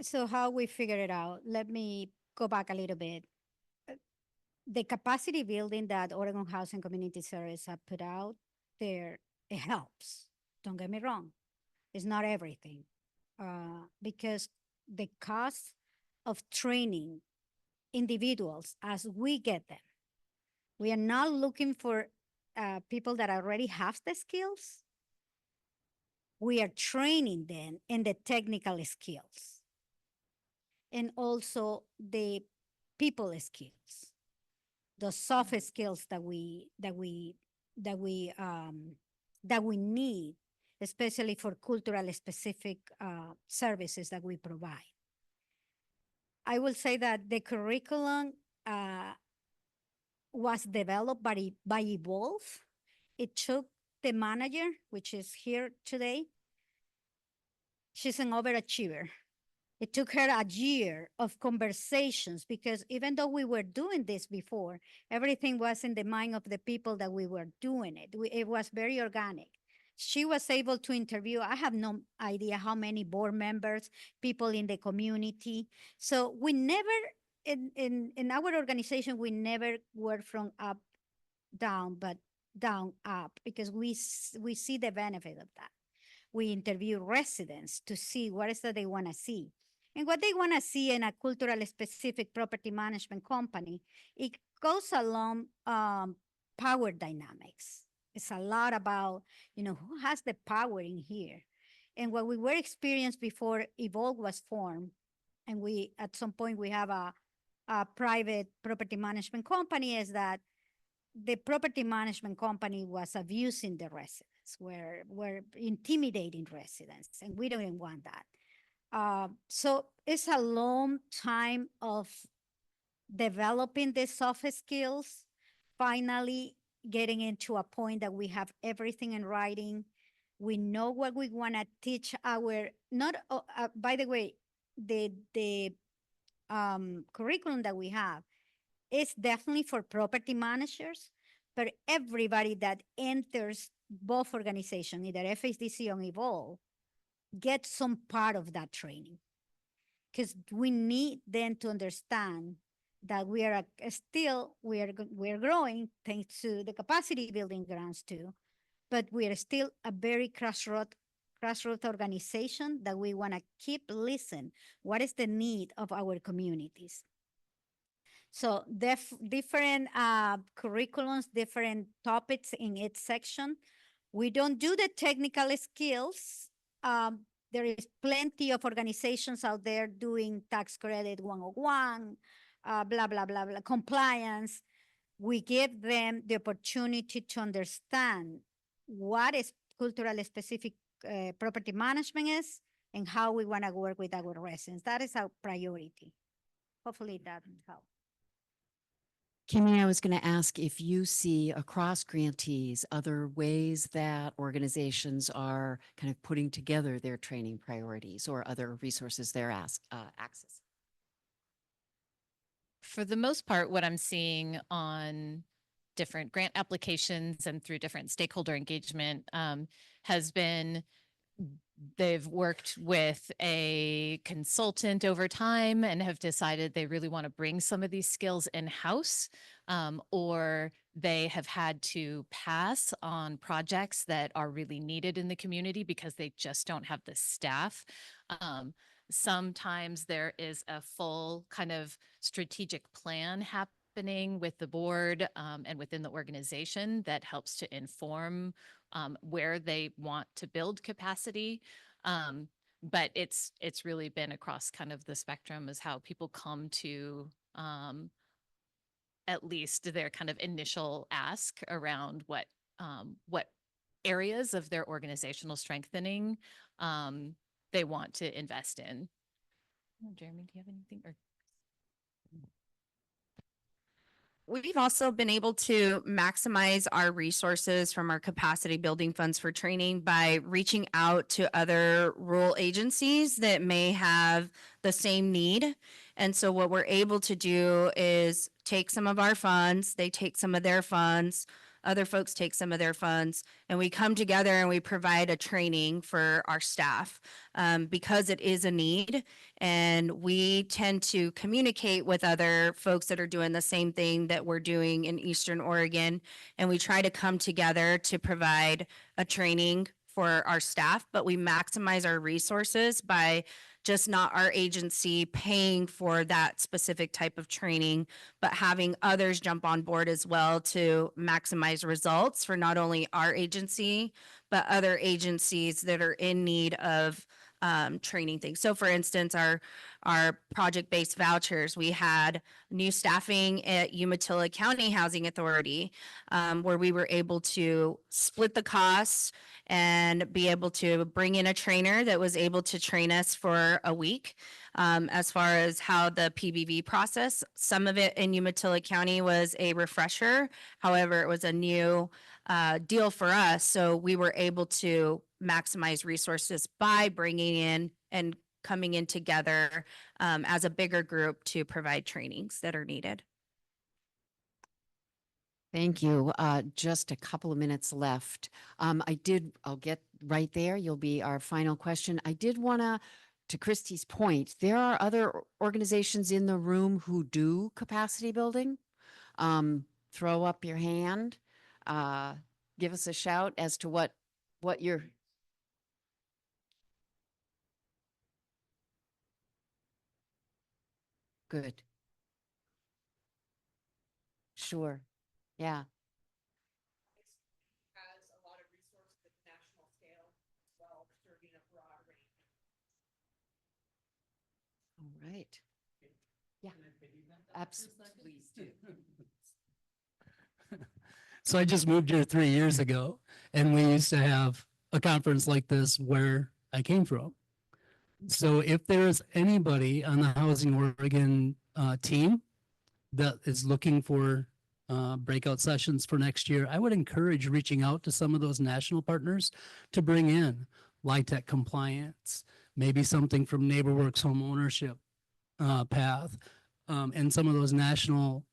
So how we figure it out? Let me go back a little bit. The capacity building that Oregon Housing Community Service have put out there, it helps. Don't get me wrong. It's not everything. Because the cost of training individuals as we get them, we are not looking for people that already have the skills. We are training them in the technical skills and also the people skills, the soft skills that we need, especially for cultural specific services that we provide. I will say that the curriculum was developed by Evolve. It took the manager, which is here today. She's an overachiever. It took her a year of conversations because even though we were doing this before, everything was in the mind of the people that we were doing it. It was very organic. She was able to interview, I have no idea how many board members, people in the community. So we never, in our organization, we never work from up, down, but down, up, because we see the benefit of that. We interview residents to see what is that they want to see. And what they want to see in a cultural specific property management company, it goes along power dynamics. It's a lot about, who has the power in here. And what we were experienced before Evolve was formed, and we, at some point, we have a private property management company, is that the property management company was abusing the residents, were intimidating residents, and we don't want that. So it's a long time of developing the soft skills, finally getting into a point that we have everything in writing. We know what we want to teach our, not, by the way, the curriculum that we have is definitely for property managers, but everybody that enters both organizations, either FHDC or Evolve, gets some part of that training. Because we need them to understand that we are we're growing thanks to the capacity building grants too, but we are still a very grassroots organization that we want to keep listening. What is the need of our communities? So different curriculums, different topics in each section. We don't do the technical skills. There is plenty of organizations out there doing tax credit 101, blah, blah, blah, blah, compliance. We give them the opportunity to understand what is cultural specific property management is and how we want to work with our residents. That is our priority. Hopefully that will help. Kimmy, I was going to ask if you see across grantees other ways that organizations are kind of putting together their training priorities or other resources they're accessing. For the most part, what I'm seeing on different grant applications and through different stakeholder engagement has been they've worked with a consultant over time and have decided they really want to bring some of these skills in-house, or they have had to pass on projects that are really needed in the community because they just don't have the staff. Sometimes there is a full kind of strategic plan happening with the board and within the organization that helps to inform where they want to build capacity. But it's really been across kind of the spectrum as how people come to at least their kind of initial ask around what areas of their organizational strengthening they want to invest in. Jeremy, do you have anything? Or We've also been able to maximize our resources from our capacity building funds for training by reaching out to other rural agencies that may have the same need. And so what we're able to do is take some of our funds, they take some of their funds, other folks take some of their funds, and we come together and we provide a training for our staff because it is a need. And we tend to communicate with other folks that are doing the same thing that we're doing in Eastern Oregon. And we try to come together to provide a training for our staff, but we maximize our resources by just not our agency paying for that specific type of training, but having others jump on board as well to maximize results for not only our agency, but other agencies that are in need of training things. So for instance, our project-based vouchers, we had new staffing at Umatilla County Housing Authority, where we were able to split the costs and be able to bring in a trainer that was able to train us for a week. As far as how the PBV process, some of it in Umatilla County was a refresher. However, it was a new deal for us. So we were able to maximize resources by bringing in and coming in together as a bigger group to provide trainings that are needed. Thank you. Just a couple of minutes left. I'll get right there. You'll be our final question. I did want to Christy's point, there are other organizations in the room who do capacity building. Throw up your hand. Give us a shout as to what you're. Good. Sure. Yeah. Has a lot of resources at the national scale as well, serving a broad range. All right. Yeah. Absolutely. So I just moved here 3 years ago, and we used to have a conference like this where I came from. So if there is anybody on the Housing Oregon team that is looking for breakout sessions for next year, I would encourage reaching out to some of those national partners to bring in LIHTC compliance, maybe something from NeighborWorks home ownership path, and some of those national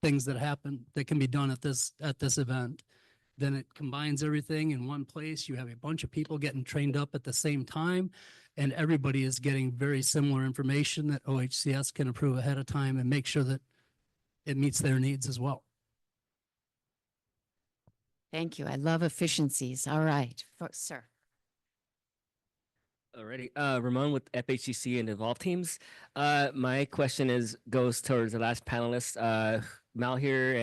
things that happen that can be done at this event. Then it combines everything in one place. You have a bunch of people getting trained up at the same time, and everybody is getting very similar information that OHCS can approve ahead of time and make sure that it meets their needs as well. Thank you. I love efficiencies. All right, sir. Alrighty, Ramon with FHCC and Evolve teams. My question goes towards the last panelist, Malheur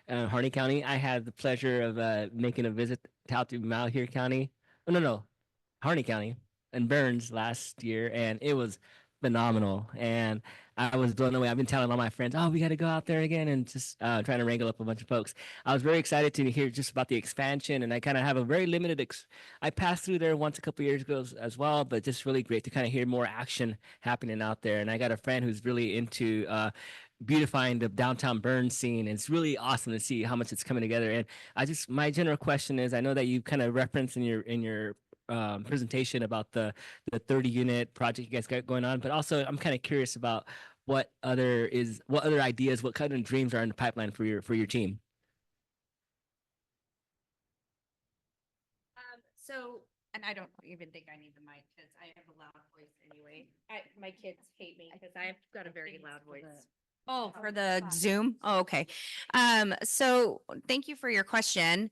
and Harney County. I had the pleasure of making a visit out to Malheur County. Oh, no, Harney County and Burns last year, and it was phenomenal. And I was blown away. I've been telling all my friends, oh, we got to go out there again, and just trying to wrangle up a bunch of folks. I was very excited to hear just about the expansion, and I kind of have a very limited, I passed through there once a couple years ago as well, but just really great to kind of hear more action happening out there. And I got a friend who's really into beautifying the downtown Burns scene. And it's really awesome to see how much it's coming together. And my general question is, I know that you kind of referenced in your presentation about the 30 unit project you guys got going on, but also I'm kind of curious about what other ideas, what kind of dreams are in the pipeline for your team. And I don't even think I need the mic because I have a loud voice anyway. My kids hate me because I've got a very loud voice. Oh, for the Zoom? Oh, okay. So thank you for your question.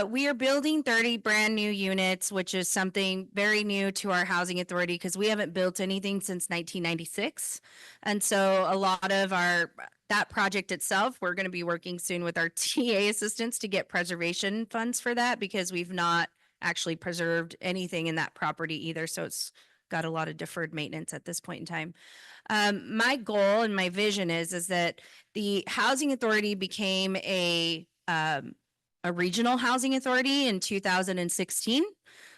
We are building 30 brand new units, which is something very new to our housing authority because we haven't built anything since 1996. And so a lot of that project itself, we're going to be working soon with our TA assistants to get preservation funds for that because we've not actually preserved anything in that property either. So it's got a lot of deferred maintenance at this point in time. My goal and my vision is that the housing authority became a regional housing authority in 2016.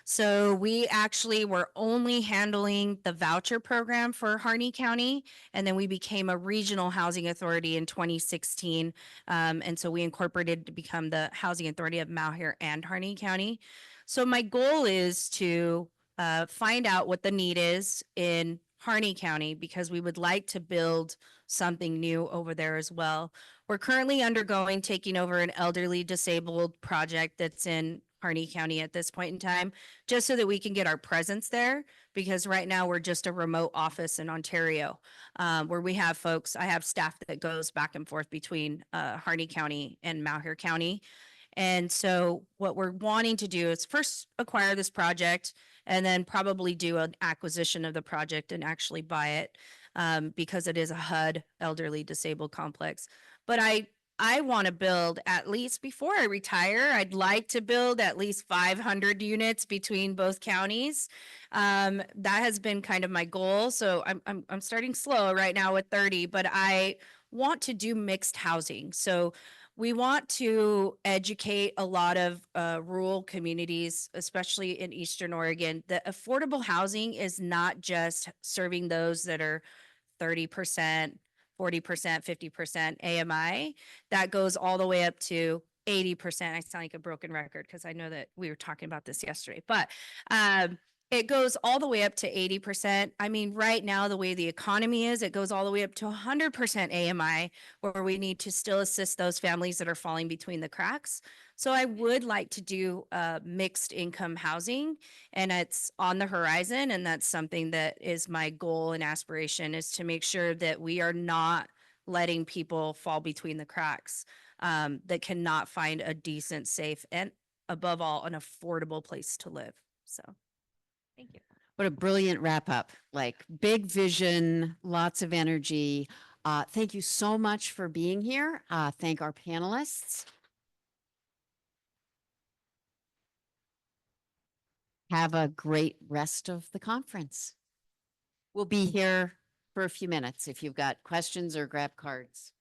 So we actually were only handling the voucher program for Harney County, and then we became a regional housing authority in 2016. And so we incorporated to become the housing authority of Malheur and Harney County. So my goal is to find out what the need is in Harney County because we would like to build something new over there as well. We're currently undergoing taking over an elderly disabled project that's in Harney County at this point in time, just so that we can get our presence there, because right now we're just a remote office in Ontario, where we have folks, I have staff that goes back and forth between Harney County and Malheur County. And so what we're wanting to do is first acquire this project and then probably do an acquisition of the project and actually buy it, because it is a HUD elderly disabled complex. But I want to build, at least before I retire, I'd like to build at least 500 units between both counties. That has been kind of my goal. So I'm starting slow right now with 30, but I want to do mixed housing. So we want to educate a lot of rural communities, especially in Eastern Oregon, that affordable housing is not just serving those that are 30%, 40%, 50% AMI. That goes all the way up to 80%. I sound like a broken record because I know that we were talking about this yesterday, but it goes all the way up to 80%. I mean, right now, the way the economy is, it goes all the way up to 100% AMI, where we need to still assist those families that are falling between the cracks. So I would like to do mixed income housing, and it's on the horizon. And that's something that is my goal and aspiration, is to make sure that we are not letting people fall between the cracks that cannot find a decent, safe, and above all, an affordable place to live. So. Thank you. What a brilliant wrap up. Like big vision, lots of energy. Thank you so much for being here. Thank our panelists. Have a great rest of the conference. We'll be here for a few minutes if you've got questions or grab cards.